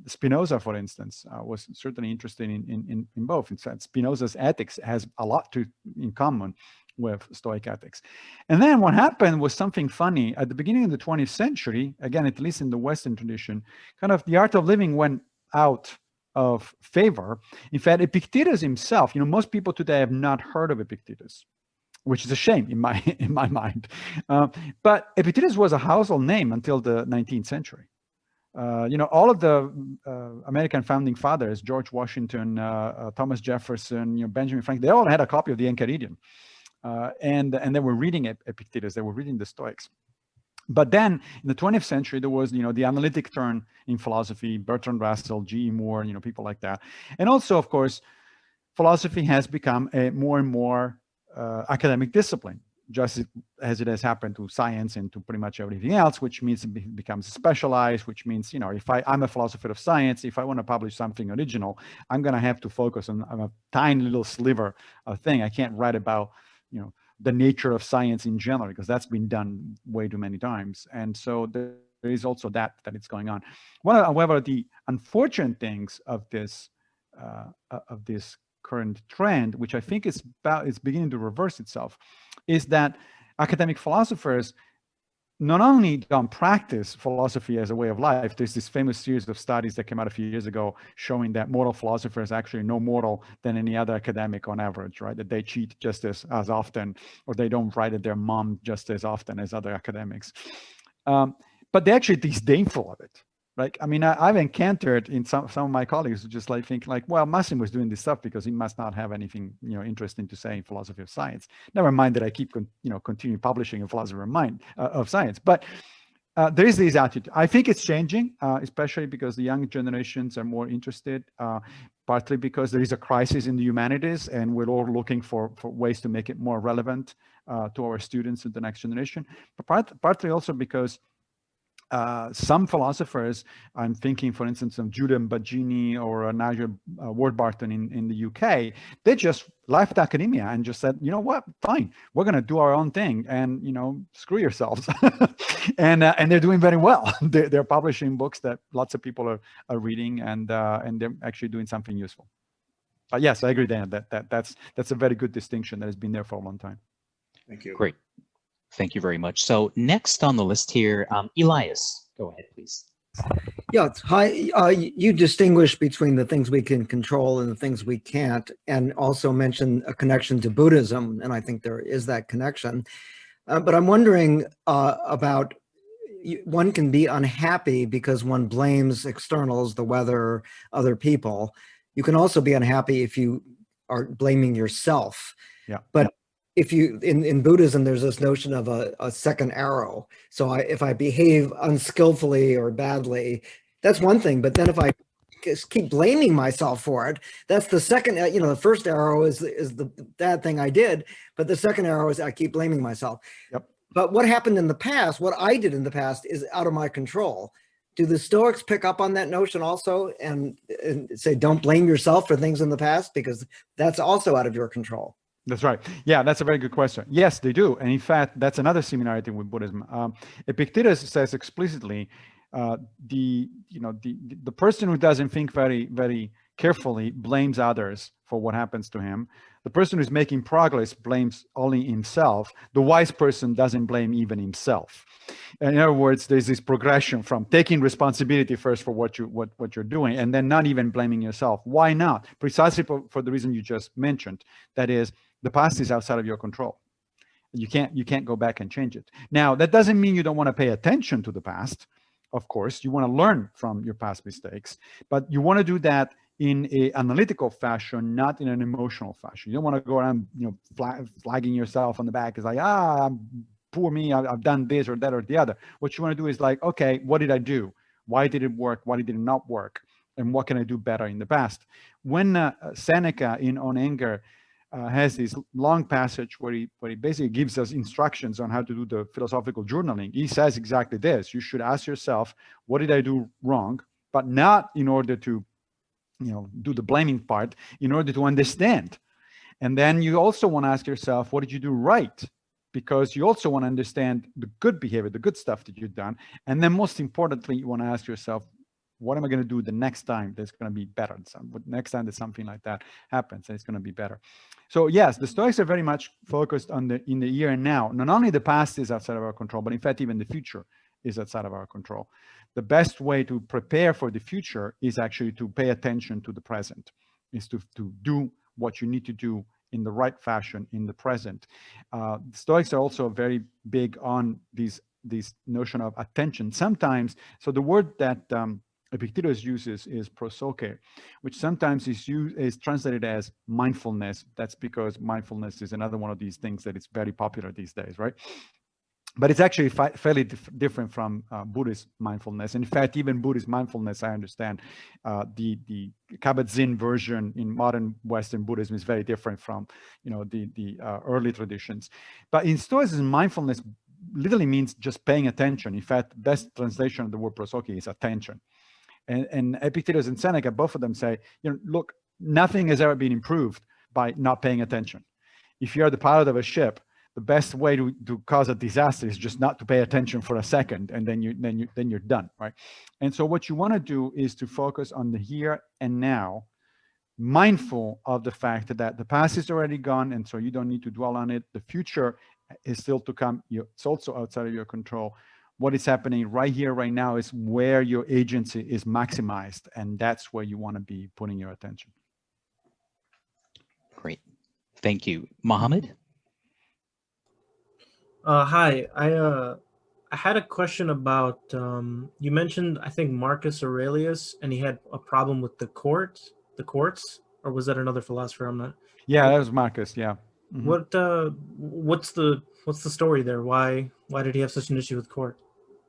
Spinoza, for instance, was certainly interested in both. In fact, Spinoza's ethics has a lot in common with Stoic ethics. And then what happened was something funny. At the beginning of the 20th century, again, at least in the Western tradition, kind of the art of living went out of favor. In fact, Epictetus himself, most people today have not heard of Epictetus, which is a shame in my mind. But Epictetus was a household name until the 19th century. All of the American founding fathers, George Washington, Thomas Jefferson, Benjamin Franklin, they all had a copy of the Enchiridion. And they were reading Epictetus, they were reading the Stoics. But then in the 20th century, there was, the analytic turn in philosophy, Bertrand Russell, G.E. Moore, people like that. And also, of course, philosophy has become a more and more academic discipline, just as it has happened to science and to pretty much everything else, which means it becomes specialized, which means, if I'm a philosopher of science, if I want to publish something original, I'm going to have to focus on a tiny little sliver of thing. I can't write about the nature of science in general, because that's been done way too many times. And so there is also that it's going on. However, the unfortunate things of this current trend, which I think is beginning to reverse itself, is that academic philosophers not only don't practice philosophy as a way of life. There's this famous series of studies that came out a few years ago showing that moral philosophers are actually no moral than any other academic on average, right? That they cheat just as often, or they don't write at their mom just as often as other academics. But they're actually disdainful of it. Like, I mean, I've encountered in some of my colleagues who just think well, Massimo was doing this stuff because he must not have anything, interesting to say in philosophy of science. Never mind that I keep, continue publishing in philosophy of science. But there is this attitude. I think it's changing, especially because the young generations are more interested, partly because there is a crisis in the humanities, and we're all looking for ways to make it more relevant to our students in the next generation. But partly also because some philosophers, I'm thinking, for instance, of Judah Baggini or Nigel Warburton in the UK, they just left academia and just said, you know what, fine, we're going to do our own thing, and screw yourselves. and they're doing very well. They're publishing books that lots of people are reading, and they're actually doing something useful. But yes, I agree, Dan, that's a very good distinction that has been there for a long time. Thank you. Great. Thank you very much. So next on the list here, Elias, go ahead, please. Yeah, hi. You distinguish between the things we can control and the things we can't, and also mention a connection to Buddhism, and I think there is that connection. But I'm wondering about, one can be unhappy because one blames externals, the weather, other people. You can also be unhappy if you are blaming yourself. Yeah. But if you, in Buddhism, there's this notion of a second arrow. So if I behave unskillfully or badly, that's one thing. But then if I just keep blaming myself for it, that's the second, the first arrow is the bad thing I did, but the second arrow is I keep blaming myself. Yep. But what happened in the past, what I did in the past is out of my control. Do the Stoics pick up on that notion also and say, don't blame yourself for things in the past, because that's also out of your control? That's right. Yeah, that's a very good question. Yes, they do. And in fact, that's another similarity with Buddhism. Epictetus says explicitly, the person who doesn't think very carefully blames others for what happens to him. The person who's making progress blames only himself. The wise person doesn't blame even himself. In other words, there's this progression from taking responsibility first for what you're doing, and then not even blaming yourself. Why not? Precisely for the reason you just mentioned. That is, the past is outside of your control. You can't go back and change it. Now, that doesn't mean you don't want to pay attention to the past. Of course, you want to learn from your past mistakes, but you want to do that in an analytical fashion, not in an emotional fashion. You don't want to go around, flagging yourself on the back as like, poor me, I've done this or that or the other. What you want to do is like, okay, what did I do? Why did it work? Why did it not work? And what can I do better in the past? When Seneca in On Anger has this long passage where he basically gives us instructions on how to do the philosophical journaling, he says exactly this. You should ask yourself, what did I do wrong? But not in order to do the blaming part, in order to understand. And then you also want to ask yourself, what did you do right? Because you also want to understand the good behavior, the good stuff that you've done. And then most importantly, you want to ask yourself, what am I going to do the next time that's going to be better? Next time that something like that happens, it's going to be better. So yes, the Stoics are very much focused on in the here and now. Not only the past is outside of our control, but in fact, even the future is outside of our control. The best way to prepare for the future is actually to pay attention to the present, is to do what you need to do in the right fashion in the present. The Stoics are also very big on this notion of attention. Sometimes, so the word that Epictetus uses is prosoche, which sometimes is translated as mindfulness. That's because mindfulness is another one of these things that is very popular these days, right? But it's actually fairly different from Buddhist mindfulness. In fact, even Buddhist mindfulness, I understand, the Kabat-Zinn version in modern Western Buddhism is very different from, the early traditions. But in Stoicism, mindfulness literally means just paying attention. In fact, the best translation of the word prosoche is attention. And Epictetus and Seneca, both of them say, look, nothing has ever been improved by not paying attention. If you're the pilot of a ship, the best way to cause a disaster is just not to pay attention for a second, and then you're done, right? And so what you want to do is to focus on the here and now, mindful of the fact that the past is already gone, and so you don't need to dwell on it. The future is still to come. It's also outside of your control. What is happening right here, right now is where your agency is maximized, and that's where you want to be putting your attention. Great. Thank you. Mohammed? Hi. I had a question about, you mentioned, I think, Marcus Aurelius, and he had a problem with the courts, or was that another philosopher? I'm not. Yeah, that was Marcus. Yeah. Mm-hmm. What's the story there? Why did he have such an issue with court?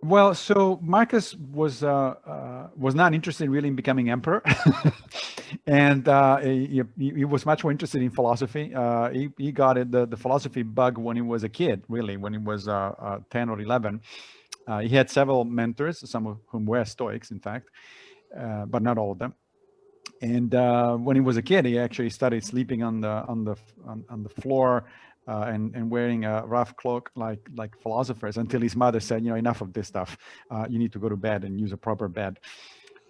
Well, so Marcus was not interested really in becoming emperor, and he was much more interested in philosophy. He got the philosophy bug when he was a kid, really, when he was 10 or 11. He had several mentors, some of whom were Stoics, in fact, but not all of them. And when he was a kid, he actually started sleeping on the floor. And wearing a rough cloak like philosophers, until his mother said, enough of this stuff. You need to go to bed and use a proper bed.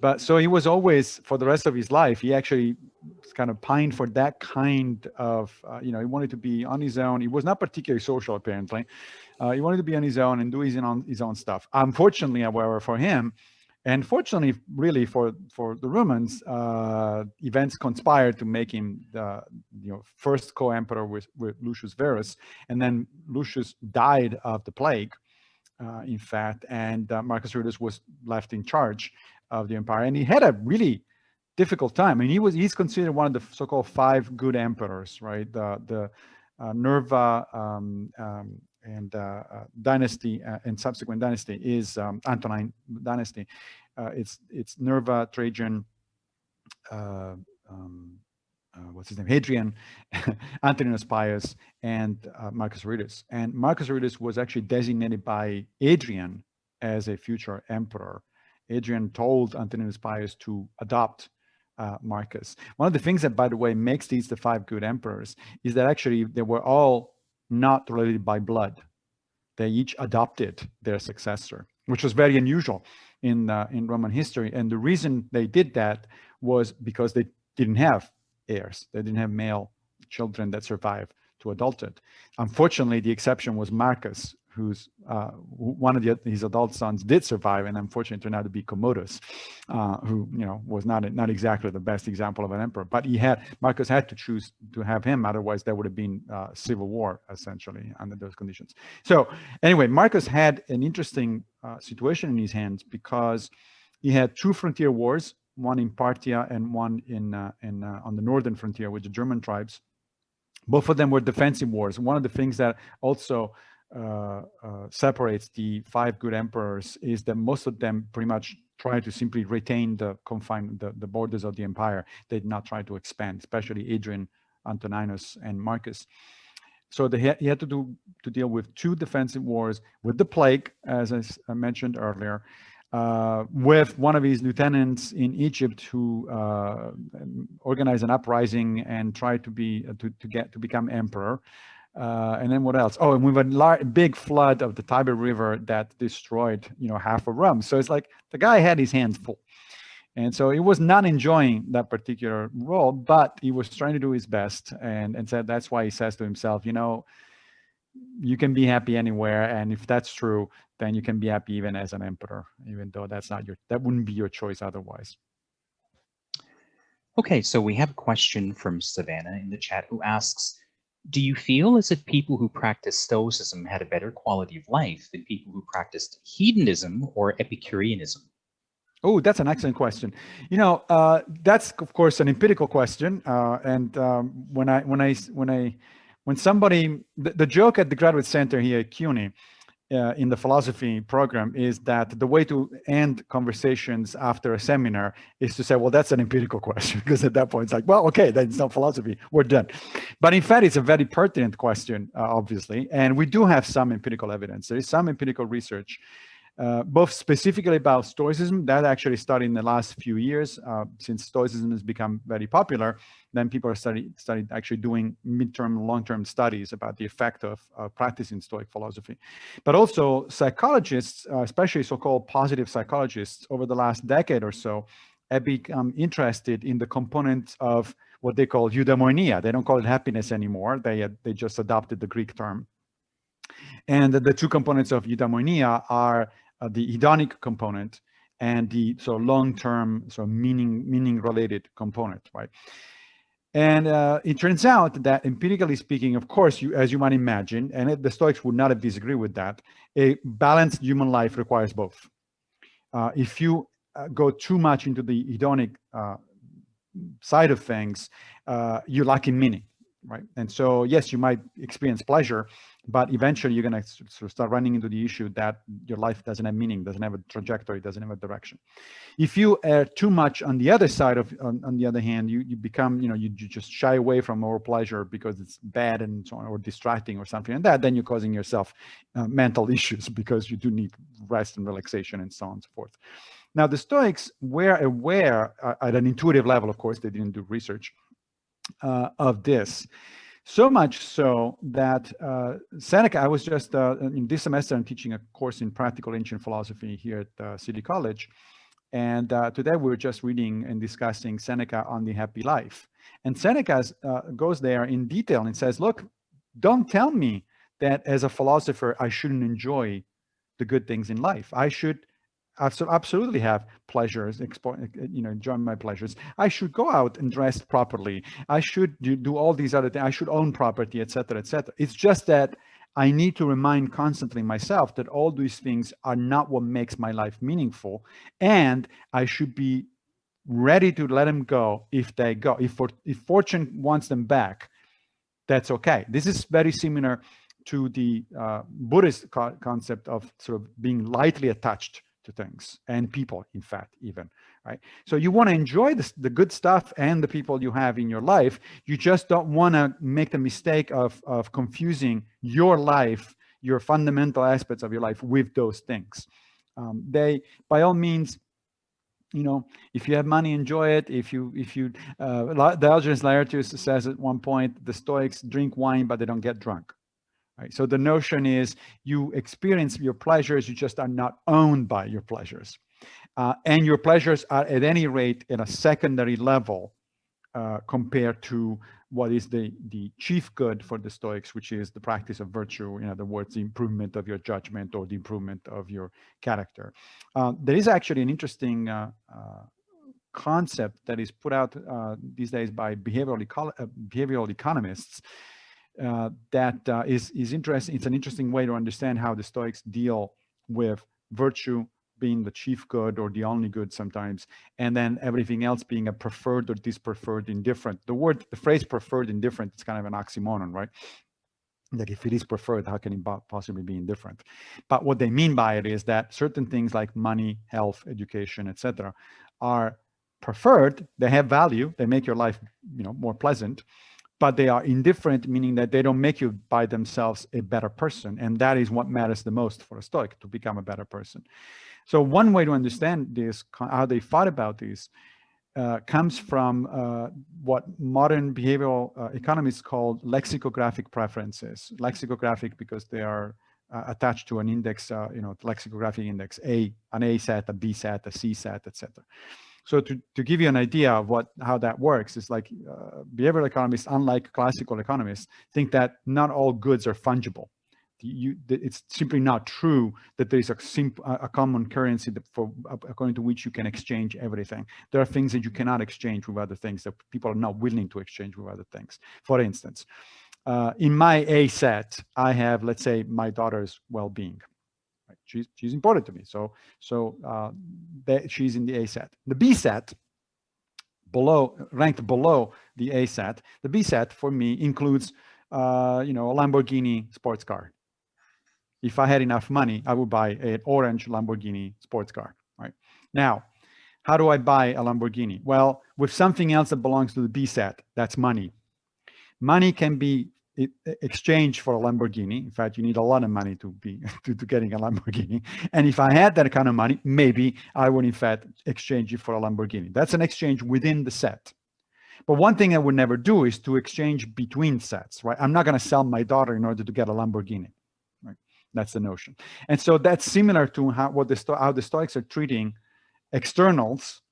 But so he was always, for the rest of his life, he actually kind of pined for that kind of, he wanted to be on his own. He was not particularly social, apparently. He wanted to be on his own and do his own stuff. Unfortunately, however, for him, And fortunately, really for the Romans, events conspired to make him the first co-emperor with Lucius Verus, and then Lucius died of the plague, in fact, and Marcus Aurelius was left in charge of the empire, and he had a really difficult time. I mean, he's considered one of the so-called 5 good emperors, right? The Nerva and dynasty and subsequent dynasty is Antonine dynasty. It's Nerva, Trajan, what's his name? Hadrian, Antoninus Pius, and Marcus Aurelius. And Marcus Aurelius was actually designated by Hadrian as a future emperor. Hadrian told Antoninus Pius to adopt Marcus. One of the things that, by the way, makes these the 5 good emperors is that actually they were all not related by blood. They each adopted their successor, which was very unusual in Roman history. And the reason they did that was because they didn't have heirs. They didn't have male children that survived to adulthood. Unfortunately, the exception was Marcus, who's one of his adult sons did survive, and unfortunately turned out to be Commodus, who was not exactly the best example of an emperor. But Marcus had to choose to have him, otherwise there would have been civil war essentially under those conditions. So anyway, Marcus had an interesting situation in his hands because he had 2 frontier wars, one in Parthia and one on the northern frontier with the German tribes. Both of them were defensive wars. One of the things that also separates the 5 good emperors is that most of them pretty much try to simply retain the borders of the empire. They did not try to expand, especially Hadrian, Antoninus, and Marcus. So he had to deal with 2 defensive wars, with the plague, as I mentioned earlier, with one of his lieutenants in Egypt who organized an uprising and tried to become emperor. And then what else? Oh, and we had a big flood of the Tiber River that destroyed, half of Rome. So it's like the guy had his hands full. And so he was not enjoying that particular role, but he was trying to do his best. And said that's why he says to himself, you can be happy anywhere. And if that's true, then you can be happy even as an emperor, even though that wouldn't be your choice otherwise. Okay, so we have a question from Savannah in the chat who asks, do you feel as if people who practice Stoicism had a better quality of life than people who practiced hedonism or Epicureanism? Oh, that's an excellent question. That's of course an empirical question. When somebody, the joke at the Graduate Center here at CUNY in the philosophy program is that the way to end conversations after a seminar is to say, well, that's an empirical question, because at that point it's like, well, okay, that's not philosophy, we're done. But in fact, it's a very pertinent question, obviously, and we do have some empirical evidence. There is some empirical research, both specifically about Stoicism, that actually started in the last few years, since Stoicism has become very popular. Then people are started actually doing midterm, long-term studies about the effect of practicing Stoic philosophy. But also psychologists, especially so-called positive psychologists, over the last decade or so, have become interested in the components of what they call eudaimonia. They don't call it happiness anymore. They just adopted the Greek term. And the 2 components of eudaimonia are the hedonic component and the long-term, meaning-related component, right? And it turns out that empirically speaking, of course, as you might imagine, and the Stoics would not have disagreed with that, a balanced human life requires both. If you go too much into the hedonic side of things, you lack in meaning, right? And so, yes, you might experience pleasure, but eventually you're going to sort of start running into the issue that your life doesn't have meaning, doesn't have a trajectory, doesn't have a direction. If you err too much on the other side on the other hand, you become, you just shy away from more pleasure because it's bad and so on, or distracting or something like that, then you're causing yourself mental issues because you do need rest and relaxation and so on and so forth. Now, the Stoics were aware at an intuitive level, of course, they didn't do research of this. So much so that Seneca, I was just in this semester, I'm teaching a course in practical ancient philosophy here at City College. And today we were just reading and discussing Seneca on the happy life. And Seneca goes there in detail and says, look, don't tell me that as a philosopher, I shouldn't enjoy the good things in life. I should absolutely have pleasures, enjoy my pleasures. I should go out and dress properly. I should do all these other things. I should own property, etc., etc. It's just that I need to remind constantly myself that all these things are not what makes my life meaningful, and I should be ready to let them go if they go. If fortune wants them back, that's okay. This is very similar to the Buddhist concept of sort of being lightly attached to things and people, in fact, even, right? So you want to enjoy the good stuff and the people you have in your life. You just don't want to make the mistake of confusing your life, your fundamental aspects of your life with those things. They, by all means, if you have money, enjoy it. Diogenes Laertius says at one point, the Stoics drink wine, but they don't get drunk. Right? So the notion is you experience your pleasures, you just are not owned by your pleasures. And your pleasures are at any rate in a secondary level compared to what is the chief good for the Stoics, which is the practice of virtue, in other words, the improvement of your judgment or the improvement of your character. There is actually an interesting concept that is put out these days by behavioral economists that is interesting. It's an interesting way to understand how the Stoics deal with virtue being the chief good or the only good sometimes, and then everything else being a preferred or dispreferred indifferent. The phrase preferred indifferent is kind of an oxymoron, right? That if it is preferred, how can it possibly be indifferent? But what they mean by it is that certain things like money, health, education, etc., are preferred. They have value. They make your life, more pleasant. But they are indifferent, meaning that they don't make you by themselves a better person. And that is what matters the most for a Stoic, to become a better person. So one way to understand this, how they thought about this, comes from what modern behavioral economists call lexicographic preferences. Lexicographic because they are attached to an index, lexicographic index, an A set, a B set, a C set, etc. So to give you an idea of how that works, it's like behavioral economists, unlike classical economists, think that not all goods are fungible. It's simply not true that there is a common currency according to which you can exchange everything. There are things that you cannot exchange with other things, that people are not willing to exchange with other things. For instance, in my A set, I have, let's say, my daughter's well-being. Right? She's important to me, so she's in the A set. The B set, ranked below the A set, the B set for me includes, a Lamborghini sports car. If I had enough money, I would buy an orange Lamborghini sports car. Right now, how do I buy a Lamborghini? Well, with something else that belongs to the B set, that's money. Money can be exchanged for a Lamborghini. In fact, you need a lot of money to getting a Lamborghini. And if I had that kind of money, maybe I would in fact exchange it for a Lamborghini. That's an exchange within the set. But one thing I would never do is to exchange between sets, right? I'm not going to sell my daughter in order to get a Lamborghini. Right? That's the notion. And so that's similar to how the Stoics are treating externals,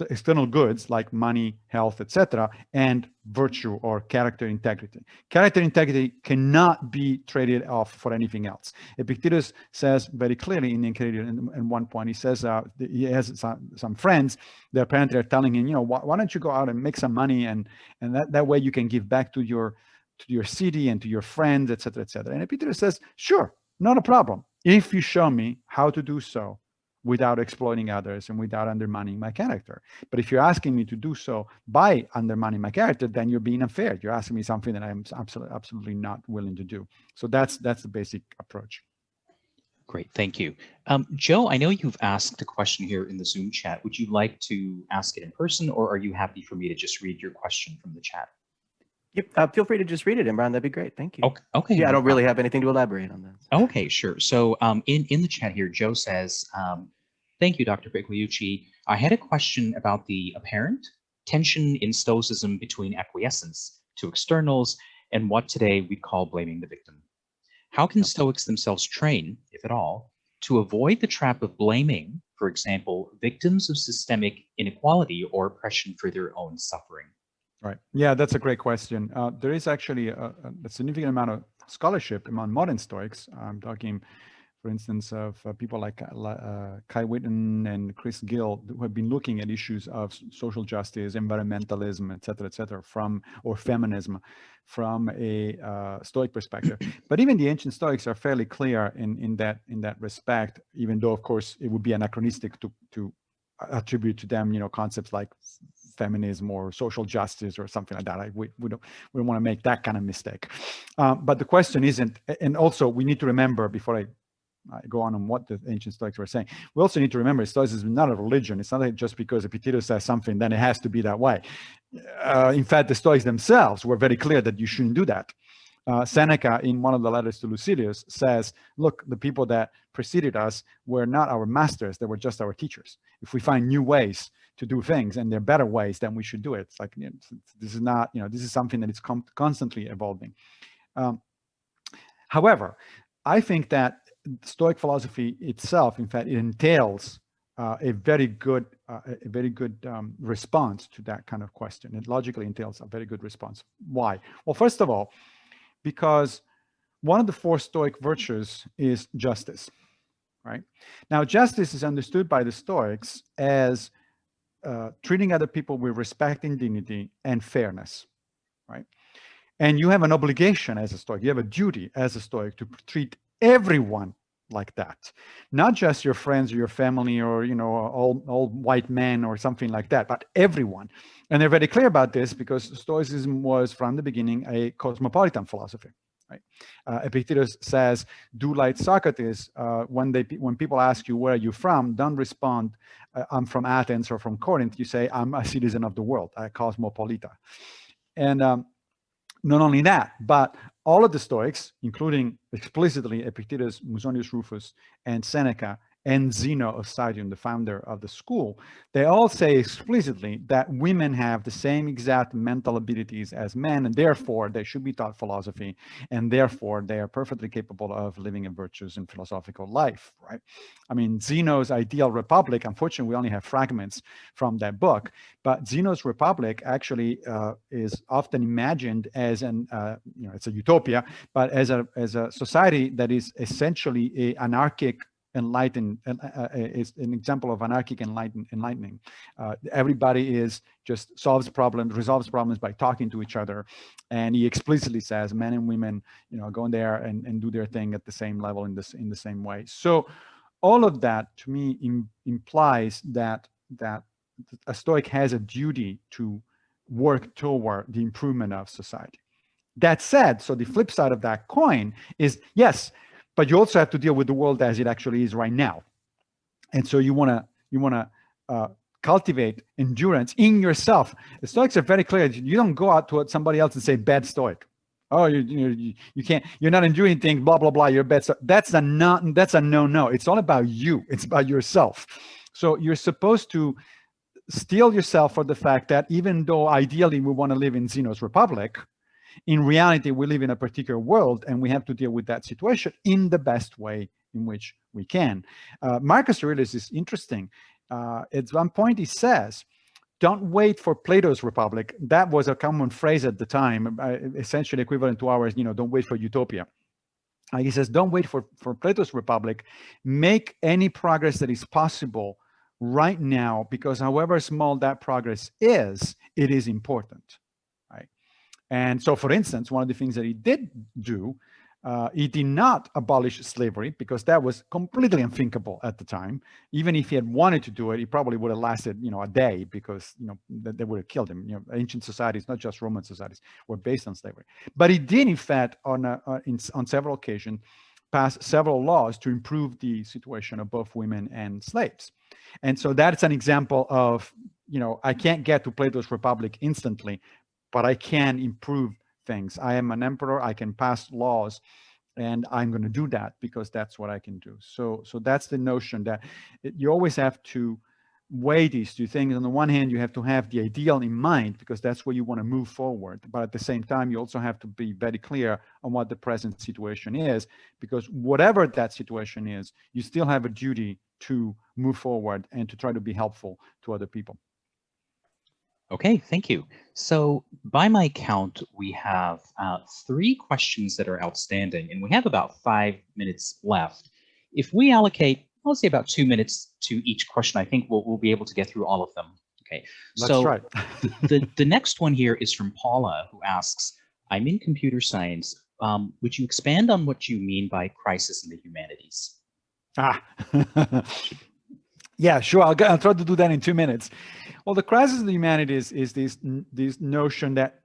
external goods like money, health, etc., and virtue or character integrity. Character integrity cannot be traded off for anything else. Epictetus says very clearly in the Enchiridion, in one point, he says he has some friends that apparently are telling him, why don't you go out and make some money, and that way you can give back to your city and to your friends, etc., etc. And Epictetus says, sure, not a problem, if you show me how to do so without exploiting others and without undermining my character. But if you're asking me to do so by undermining my character, then you're being unfair. You're asking me something that I'm absolutely not willing to do. So that's the basic approach. Great, thank you. Joe, I know you've asked a question here in the Zoom chat. Would you like to ask it in person, or are you happy for me to just read your question from the chat? Yep, feel free to just read it, Imran. That'd be great. Thank you. Okay. Yeah, I don't really have anything to elaborate on that. Okay, sure. So in the chat here, Joe says, thank you, Dr. Pigliucci. I had a question about the apparent tension in Stoicism between acquiescence to externals and what today we call blaming the victim. How can Stoics themselves train, if at all, to avoid the trap of blaming, for example, victims of systemic inequality or oppression for their own suffering? Right. Yeah, that's a great question. There is actually a significant amount of scholarship among modern Stoics. I'm talking for instance, of people like Kai Witten and Chris Gill, who have been looking at issues of social justice, environmentalism, et cetera, or feminism, from a Stoic perspective. But even the ancient Stoics are fairly clear in that respect, even though, of course, it would be anachronistic to attribute to them, concepts like feminism or social justice or something like that. We don't want to make that kind of mistake. But the question isn't, and also we need to remember, before I go on what the ancient Stoics were saying, we also need to remember Stoicism is not a religion. It's not like just because Epictetus says something, then it has to be that way. In fact, the Stoics themselves were very clear that you shouldn't do that. Seneca, in one of the letters to Lucilius, says, look, the people that preceded us were not our masters, they were just our teachers. If we find new ways to do things and they're better ways, then we should do it. It's like, this is not, this is something that is constantly evolving. However, I think that Stoic philosophy itself, in fact, it entails a very good response to that kind of question. It logically entails a very good response. Why? Well, first of all, because one of the 4 Stoic virtues is justice, right? Now, justice is understood by the Stoics as treating other people with respect and dignity and fairness, right? And you have an obligation as a Stoic, you have a duty as a Stoic to treat everyone like that, not just your friends or your family or all white men or something like that, but everyone. And they're very clear about this because Stoicism was from the beginning a cosmopolitan philosophy, right? Epictetus says, do like Socrates. When people ask you, where are you from, don't respond, I'm from Athens or from Corinth. You say, I'm a citizen of the world, a cosmopolita. And not only that, but all of the Stoics, including explicitly Epictetus, Muzonius Rufus, and Seneca, and Zeno of Citium, the founder of the school, they all say explicitly that women have the same exact mental abilities as men, and therefore they should be taught philosophy, and therefore they are perfectly capable of living a virtuous and philosophical life, right? I mean, Zeno's Ideal Republic, unfortunately, we only have fragments from that book, but Zeno's Republic actually is often imagined as it's a utopia, but as a society that is essentially a anarchic enlightened, is an example of anarchic enlightening. Everybody is just resolves problems by talking to each other. And he explicitly says men and women, go in there and do their thing at the same level in the same way. So all of that to me implies that a Stoic has a duty to work toward the improvement of society. That said, so the flip side of that coin is, yes, but you also have to deal with the world as it actually is right now. And so you want to cultivate endurance in yourself. The Stoics are very clear. You don't go out to somebody else and say, bad Stoic. Oh, you can't, you're not enduring things, blah, blah, blah, you're bad. That's a no. It's all about you. It's about yourself. So you're supposed to steel yourself for the fact that even though ideally we want to live in Zeno's Republic, in reality, we live in a particular world and we have to deal with that situation in the best way in which we can. Marcus Aurelius is interesting. At one point he says, don't wait for Plato's Republic. That was a common phrase at the time, essentially equivalent to ours, don't wait for utopia. He says, don't wait for Plato's Republic. Make any progress that is possible right now, because however small that progress is, it is important. And so, for instance, one of the things that he did do, he did not abolish slavery because that was completely unthinkable at the time. Even if he had wanted to do it, he probably would have lasted, a day because, they would have killed him. Ancient societies, not just Roman societies, were based on slavery. But he did, in fact, on several occasions, pass several laws to improve the situation of both women and slaves. And so that's an example of, I can't get to Plato's Republic instantly, but I can improve things. I am an emperor, I can pass laws, and I'm going to do that because that's what I can do. So that's the notion that you always have to weigh these two things. On the one hand, you have to have the ideal in mind because that's where you want to move forward. But at the same time, you also have to be very clear on what the present situation is, because whatever that situation is, you still have a duty to move forward and to try to be helpful to other people. Okay, thank you. So by my count, we have 3 questions that are outstanding, and we have about 5 minutes left. if we allocate, let's say about 2 minutes to each question, I think we'll be able to get through all of them. Okay, Let's try. the next one here is from Paula, who asks, I'm in computer science. Would you expand on what you mean by crisis in the humanities? Yeah, sure. I'll try to do that in 2 minutes. Well, the crisis of the humanities is this notion that,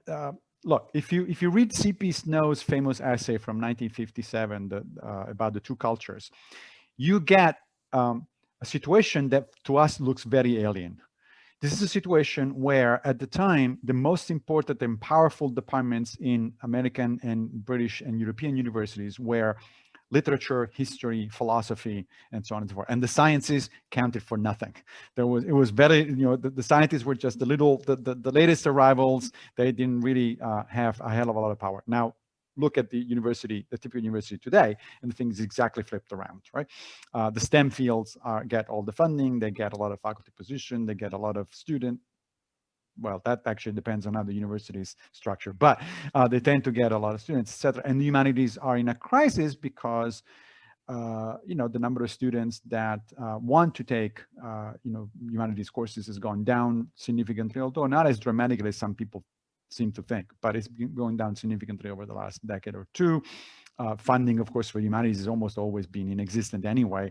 look, if you read C.P. Snow's famous essay from 1957 about the two cultures, you get a situation that to us looks very alien. This is a situation where, at the time, the most important and powerful departments in American and British and European universities were literature, history, philosophy, and so on and so forth. And the sciences counted for nothing. It was very, the scientists were just the latest arrivals. They didn't really have a hell of a lot of power. Now, look at the university, the typical university today, and the thing is exactly flipped around, right? The STEM fields get all the funding, they get a lot of faculty position, they get a lot of student. Well, that actually depends on how the university is structured, but they tend to get a lot of students, etc. And the humanities are in a crisis because, the number of students that want to take, humanities courses has gone down significantly, although not as dramatically as some people seem to think, but it's been going down significantly over the last decade or two. Funding, of course, for humanities has almost always been inexistent anyway.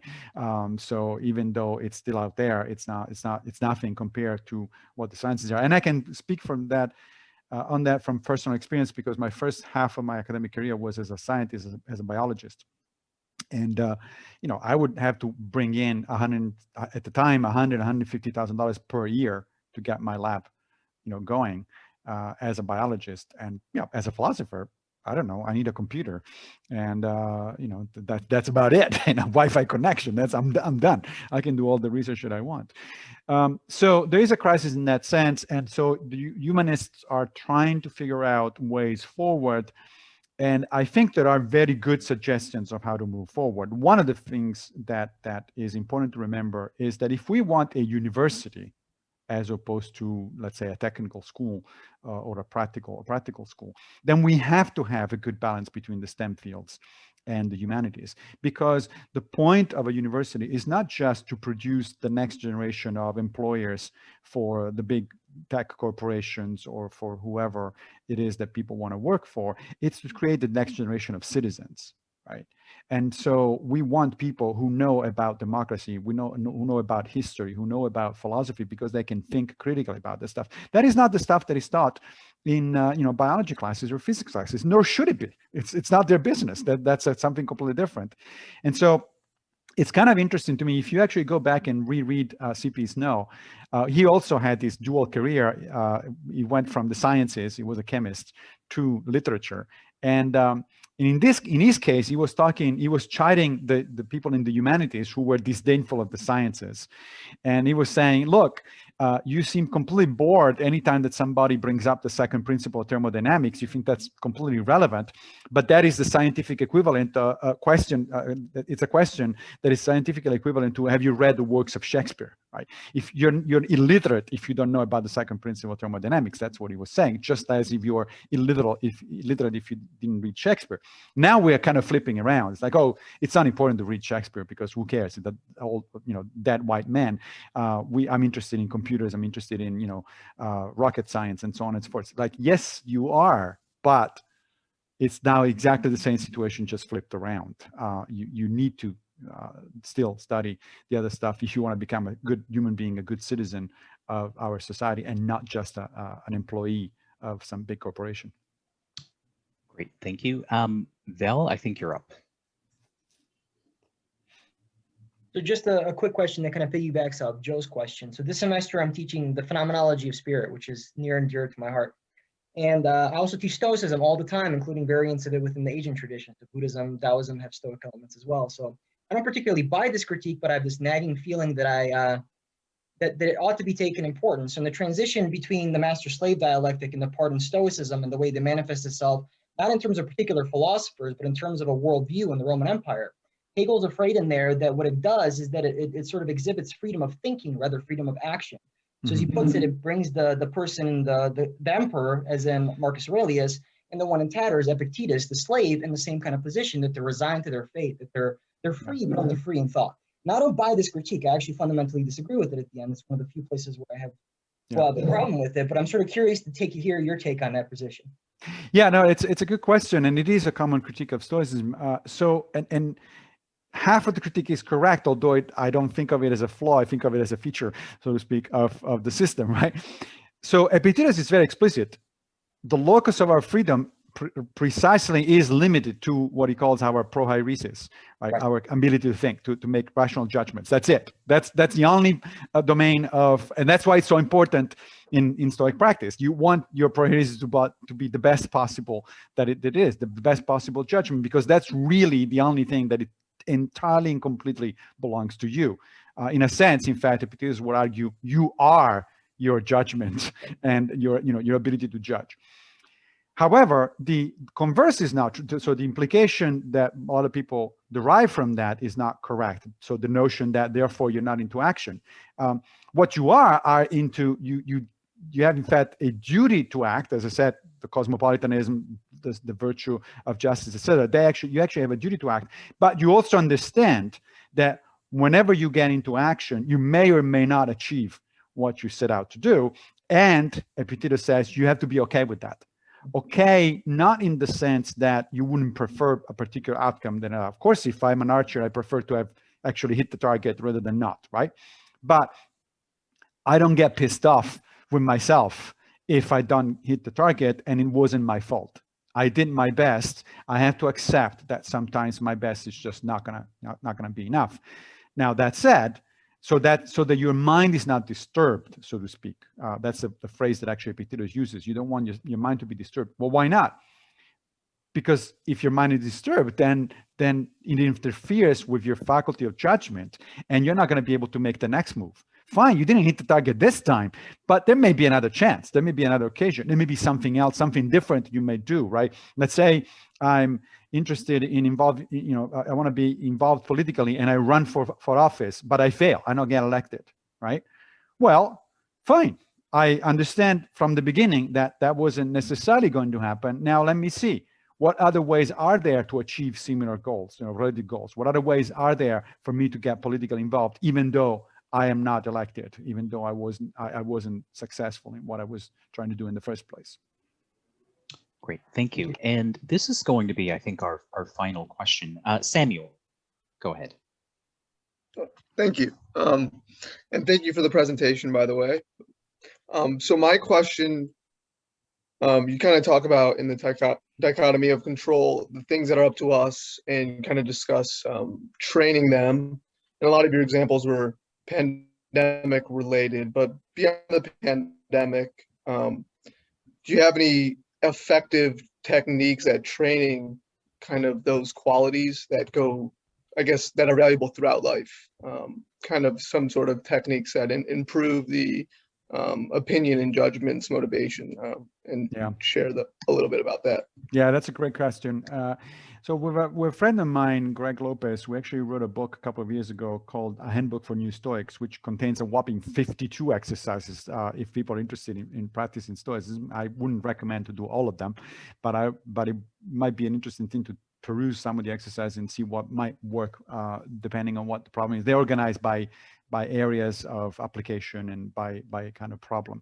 So even though it's still out there, it's nothing compared to what the sciences are. And I can speak from that, on that from personal experience, because my first half of my academic career was as a scientist, as a biologist. And, I would have to bring in at the time, $150,000 per year to get my lab, going. As a biologist, and as a philosopher, I don't know, I need a computer, and that's about it. And a Wi-Fi connection. I'm done. I can do all the research that I want. So there is a crisis in that sense, and so the humanists are trying to figure out ways forward. And I think there are very good suggestions of how to move forward. One of the things that is important to remember is that if we want a university, as opposed to, let's say, a technical school or a practical school, then we have to have a good balance between the STEM fields and the humanities, because the point of a university is not just to produce the next generation of employers for the big tech corporations or for whoever it is that people want to work for. It's to create the next generation of citizens, right? And so we want people who know about democracy, who know about history, who know about philosophy, because they can think critically about this stuff. That is not the stuff that is taught in biology classes or physics classes, nor should it be. It's not their business. That's something completely different. And so it's kind of interesting to me, if you actually go back and reread C.P. Snow, he also had this dual career. He went from the sciences, he was a chemist, to literature. And in his case, he was chiding the people in the humanities who were disdainful of the sciences. And he was saying, look, you seem completely bored anytime that somebody brings up the second principle of thermodynamics. You think that's completely irrelevant, but that is the scientific equivalent question. It's a question that is scientifically equivalent to, have you read the works of Shakespeare, right? If you're illiterate if you don't know about the second principle of thermodynamics. That's what he was saying, just as if you're illiterate if you didn't read Shakespeare. Now we're kind of flipping around. It's like, oh, it's not important to read Shakespeare because who cares? That old, dead white man. I'm interested in computers. I'm interested in, rocket science and so on and so forth. Like, yes, you are, but it's now exactly the same situation, just flipped around. You need to still study the other stuff if you want to become a good human being, a good citizen of our society, and not just an employee of some big corporation. Great, thank you. Vel, I think you're up. So just a quick question that kind of piggybacks off Joe's question. So this semester I'm teaching the phenomenology of spirit, which is near and dear to my heart. And I also teach Stoicism all the time, including variants of it within the Asian tradition. So Buddhism, Taoism have Stoic elements as well. So I don't particularly buy this critique, but I have this nagging feeling that that it ought to be taken importance. And the transition between the master-slave dialectic and the part in Stoicism and the way they manifest itself, not in terms of particular philosophers, but in terms of a worldview in the Roman Empire. Hegel's afraid in there that what it does is that it sort of exhibits freedom of thinking, rather freedom of action. So as he puts it, it brings the person, the emperor, as in Marcus Aurelius, and the one in tatters, Epictetus, the slave, in the same kind of position, that they're resigned to their fate, that they're They're free, but only free in thought. Now, I don't buy this critique. I actually fundamentally disagree with it at the end. It's one of the few places where I have the problem with it, but I'm sort of curious to hear your take on that position. Yeah, no, it's a good question, and it is a common critique of Stoicism. And half of the critique is correct, although I don't think of it as a flaw. I think of it as a feature, so to speak, of the system, right? So Epictetus is very explicit. The locus of our freedom precisely is limited to what he calls our prohairesis, right? Our ability to think, to make rational judgments. That's it. That's the only domain of, and that's why it's so important in Stoic practice. You want your prohairesis to be the best possible that it is, the best possible judgment, because that's really the only thing that it entirely and completely belongs to you. In a sense, in fact, Epictetus would argue you are your judgment and your ability to judge. However, the converse is not true. So the implication that a lot of people derive from that is not correct. So the notion that therefore you're not into action. What you are into, you have in fact a duty to act. As I said, the cosmopolitanism, the virtue of justice, etc. You actually have a duty to act, but you also understand that whenever you get into action, you may or may not achieve what you set out to do. And Epictetus says you have to be okay with that. Okay, not in the sense that you wouldn't prefer a particular outcome than of course, if I'm an archer, I prefer to have actually hit the target rather than not, right? But I don't get pissed off with myself if I don't hit the target and it wasn't my fault. I did my best. I have to accept that sometimes my best is just not gonna be enough. Now that said, so that your mind is not disturbed, so to speak. That's the phrase that actually Epictetus uses. You don't want your mind to be disturbed. Well, why not? Because if your mind is disturbed, then it interferes with your faculty of judgment, and you're not going to be able to make the next move. Fine, you didn't hit the target this time, but there may be another chance. There may be another occasion. There may be something else, something different you may do, right? Let's say I'm interested in I want to be involved politically and I run for office, but I fail. I don't get elected, right? Well, fine. I understand from the beginning that wasn't necessarily going to happen. Now let me see. What other ways are there to achieve similar goals, related goals? What other ways are there for me to get politically involved, even though I am not elected, even though I wasn't successful in what I was trying to do in the first place? Great, thank you. And this is going to be, I think, our final question. Samuel, go ahead. Thank you. And thank you for the presentation, by the way. So my question, you kind of talk about in the dichotomy of control, the things that are up to us, and kind of discuss training them. And a lot of your examples were pandemic related, but beyond the pandemic, do you have any effective techniques at training kind of those qualities that go, I guess, that are valuable throughout life? Kind of some sort of techniques that improve the opinion and judgments, motivation, and share a little bit about that. Yeah, that's a great question. So with a friend of mine, Greg Lopez, we actually wrote a book a couple of years ago called A Handbook for New Stoics, which contains a whopping 52 exercises. If people are interested in practicing Stoicism, I wouldn't recommend to do all of them, but it might be an interesting thing to peruse some of the exercises and see what might work depending on what the problem is. They're organized by areas of application and by kind of problem.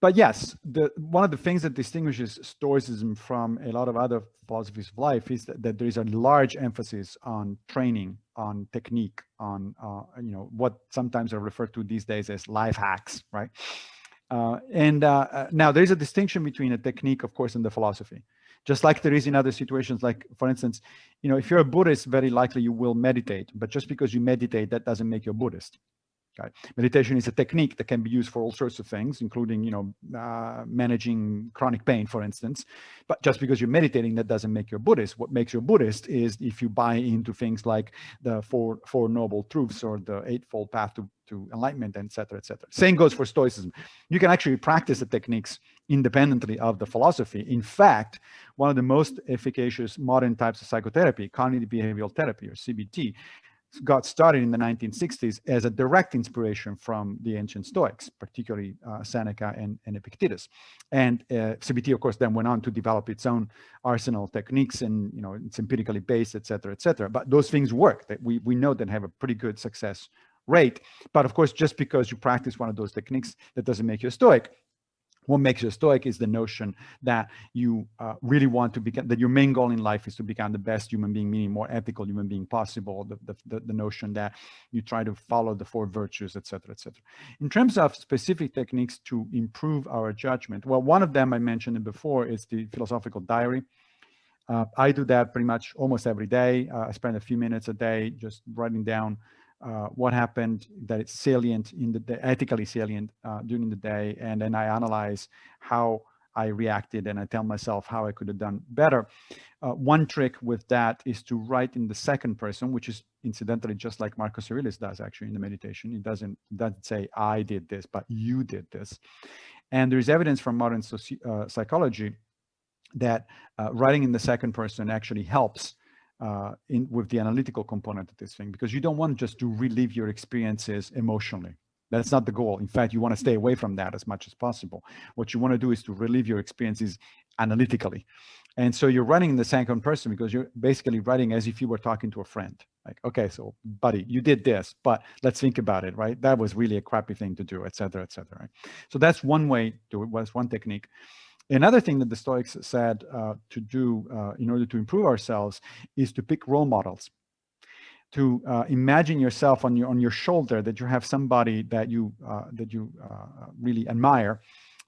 But yes, one of the things that distinguishes Stoicism from a lot of other philosophies of life is that there is a large emphasis on training, on technique, on what sometimes are referred to these days as life hacks, right? Now there is a distinction between a technique, of course, and the philosophy. Just like there is in other situations, like for instance, if you're a Buddhist, very likely you will meditate, but just because you meditate, that doesn't make you a Buddhist. Okay. Meditation is a technique that can be used for all sorts of things, including, managing chronic pain, for instance. But just because you're meditating, that doesn't make you a Buddhist. What makes you a Buddhist is if you buy into things like the four noble truths or the eightfold path to enlightenment, et cetera, et cetera. Same goes for Stoicism. You can actually practice the techniques independently of the philosophy. In fact, one of the most efficacious modern types of psychotherapy, cognitive behavioral therapy, or CBT, got started in the 1960s as a direct inspiration from the ancient Stoics, particularly Seneca and Epictetus. And CBT, of course, then went on to develop its own arsenal of techniques, and it's empirically based, et cetera, et cetera. But those things work. That we know that have a pretty good success rate. But of course, just because you practice one of those techniques, that doesn't make you a Stoic. What makes you a Stoic is the notion that you really want to become, that your main goal in life is to become the best human being, meaning more ethical human being possible, the notion that you try to follow the 4 virtues, et cetera, et cetera. In terms of specific techniques to improve our judgment, well, one of them I mentioned it before is the philosophical diary. I do that pretty much almost every day. I spend a few minutes a day just writing down what happened that it's salient ethically salient during the day, and then I analyze how I reacted, and I tell myself how I could have done better. One trick with that is to write in the second person, which is incidentally just like Marcus Aurelius does actually in the meditation. He doesn't say I did this, but you did this. And there's evidence from modern psychology that writing in the second person actually helps with the analytical component of this thing, because you don't want just to relive your experiences emotionally. That's not the goal. In fact, you want to stay away from that as much as possible. What you want to do is to relive your experiences analytically. And so you're writing in the second person because you're basically writing as if you were talking to a friend. Like, okay, so buddy, you did this, but let's think about it, right? That was really a crappy thing to do, et cetera, et cetera. Right? So that's one way to it, was one technique. Another thing that the Stoics said to do in order to improve ourselves is to pick role models. To imagine yourself on your shoulder, that you have somebody that you really admire,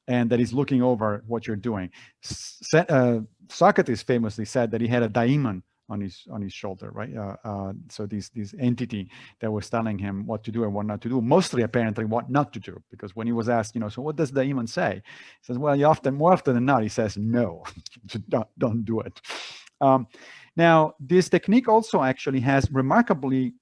and that is looking over what you're doing. Socrates famously said that he had a daimon on his shoulder, right? So this entity that was telling him what to do and what not to do, mostly apparently what not to do, because when he was asked, so what does the daimon say? He says, well, more often than not, he says, no, don't do it. Now, this technique also actually has remarkably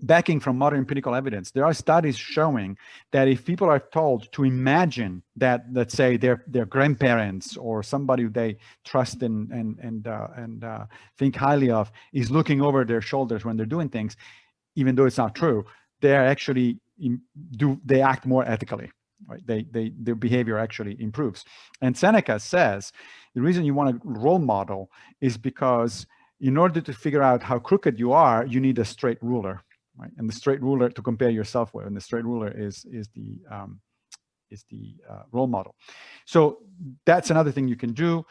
backing from modern empirical evidence. There are studies showing that if people are told to imagine that, let's say, their grandparents or somebody who they trust and think highly of is looking over their shoulders when they're doing things, even though it's not true, they're actually they act more ethically. Right? Their behavior actually improves. And Seneca says the reason you want a role model is because in order to figure out how crooked you are, you need a straight ruler, right? And the straight ruler to compare yourself with, and the straight ruler is the role model. So that's another thing you can do.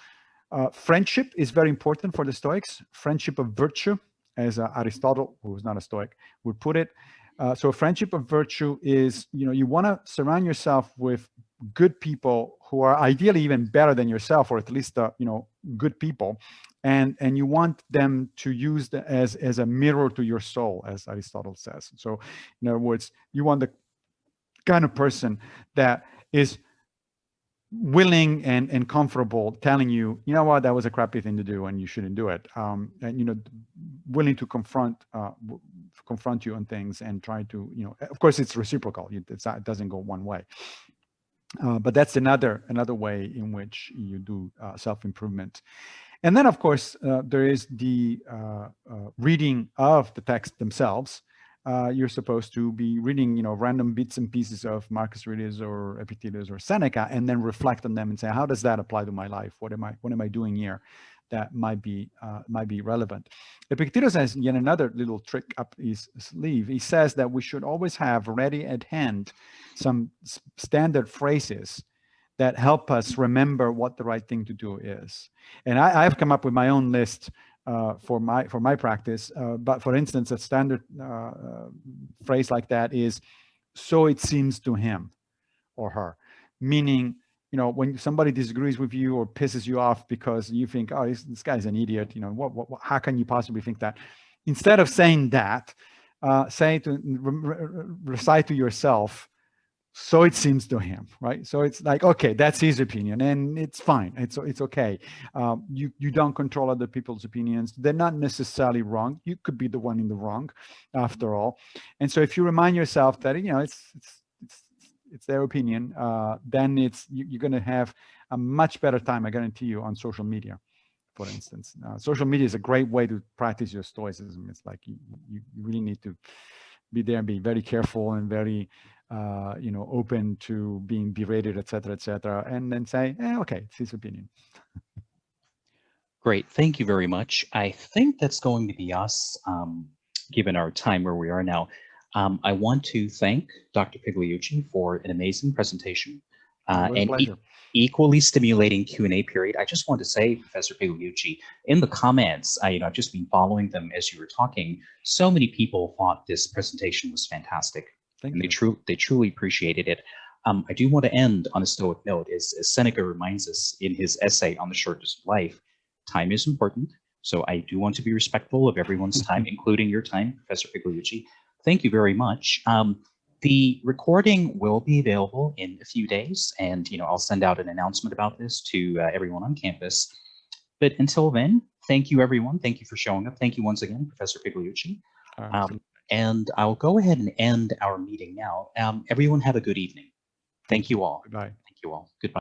Friendship is very important for the Stoics. Friendship of virtue, as Aristotle, who was not a Stoic, would put it. So friendship of virtue is, you want to surround yourself with good people who are ideally even better than yourself, or at least, good people. And you want them to use as a mirror to your soul, as Aristotle says. So in other words, you want the kind of person that is willing and comfortable telling you, you know what, that was a crappy thing to do and you shouldn't do it. And, willing to confront you on things and try to, of course it's reciprocal. It doesn't go one way. But that's another way in which you do self-improvement. And then, of course, there is the reading of the text themselves. You're supposed to be reading, random bits and pieces of Marcus Aurelius or Epictetus or Seneca, and then reflect on them and say, how does that apply to my life? What am I doing here that might be relevant? Epictetus has yet another little trick up his sleeve. He says that we should always have ready at hand some standard phrases that help us remember what the right thing to do is. And I've come up with my own list for my practice. But for instance, a standard phrase like that is, so it seems to him or her, meaning, when somebody disagrees with you or pisses you off because you think, oh, this guy's an idiot, how can you possibly think that? Instead of saying that, recite to yourself, so it seems to him, right? So it's like, okay, that's his opinion and it's fine. It's okay. You don't control other people's opinions. They're not necessarily wrong. You could be the one in the wrong after all. And so if you remind yourself that, it's their opinion, then you're going to have a much better time, I guarantee you, on social media. for instance. Social media is a great way to practice your Stoicism. It's like you really need to be there and be very careful and very, open to being berated, et cetera, and then say, okay, it's his opinion. Great, thank you very much. I think that's going to be us, given our time where we are now. I want to thank Dr. Pigliucci for an amazing presentation and equally stimulating Q&A period. I just want to say, Professor Pigliucci, in the comments, I've just been following them as you were talking. So many people thought this presentation was fantastic, and they truly appreciated it. I do want to end on a Stoic note, as Seneca reminds us in his essay on the shortness of life. Time is important, so I do want to be respectful of everyone's time, including your time, Professor Pigliucci. Thank you very much. The recording will be available in a few days, and I'll send out an announcement about this to everyone on campus. But until then, thank you, everyone. Thank you for showing up. Thank you once again, Professor Pigliucci. And I'll go ahead and end our meeting now. Everyone have a good evening. Thank you all. Goodbye. Thank you all. Goodbye.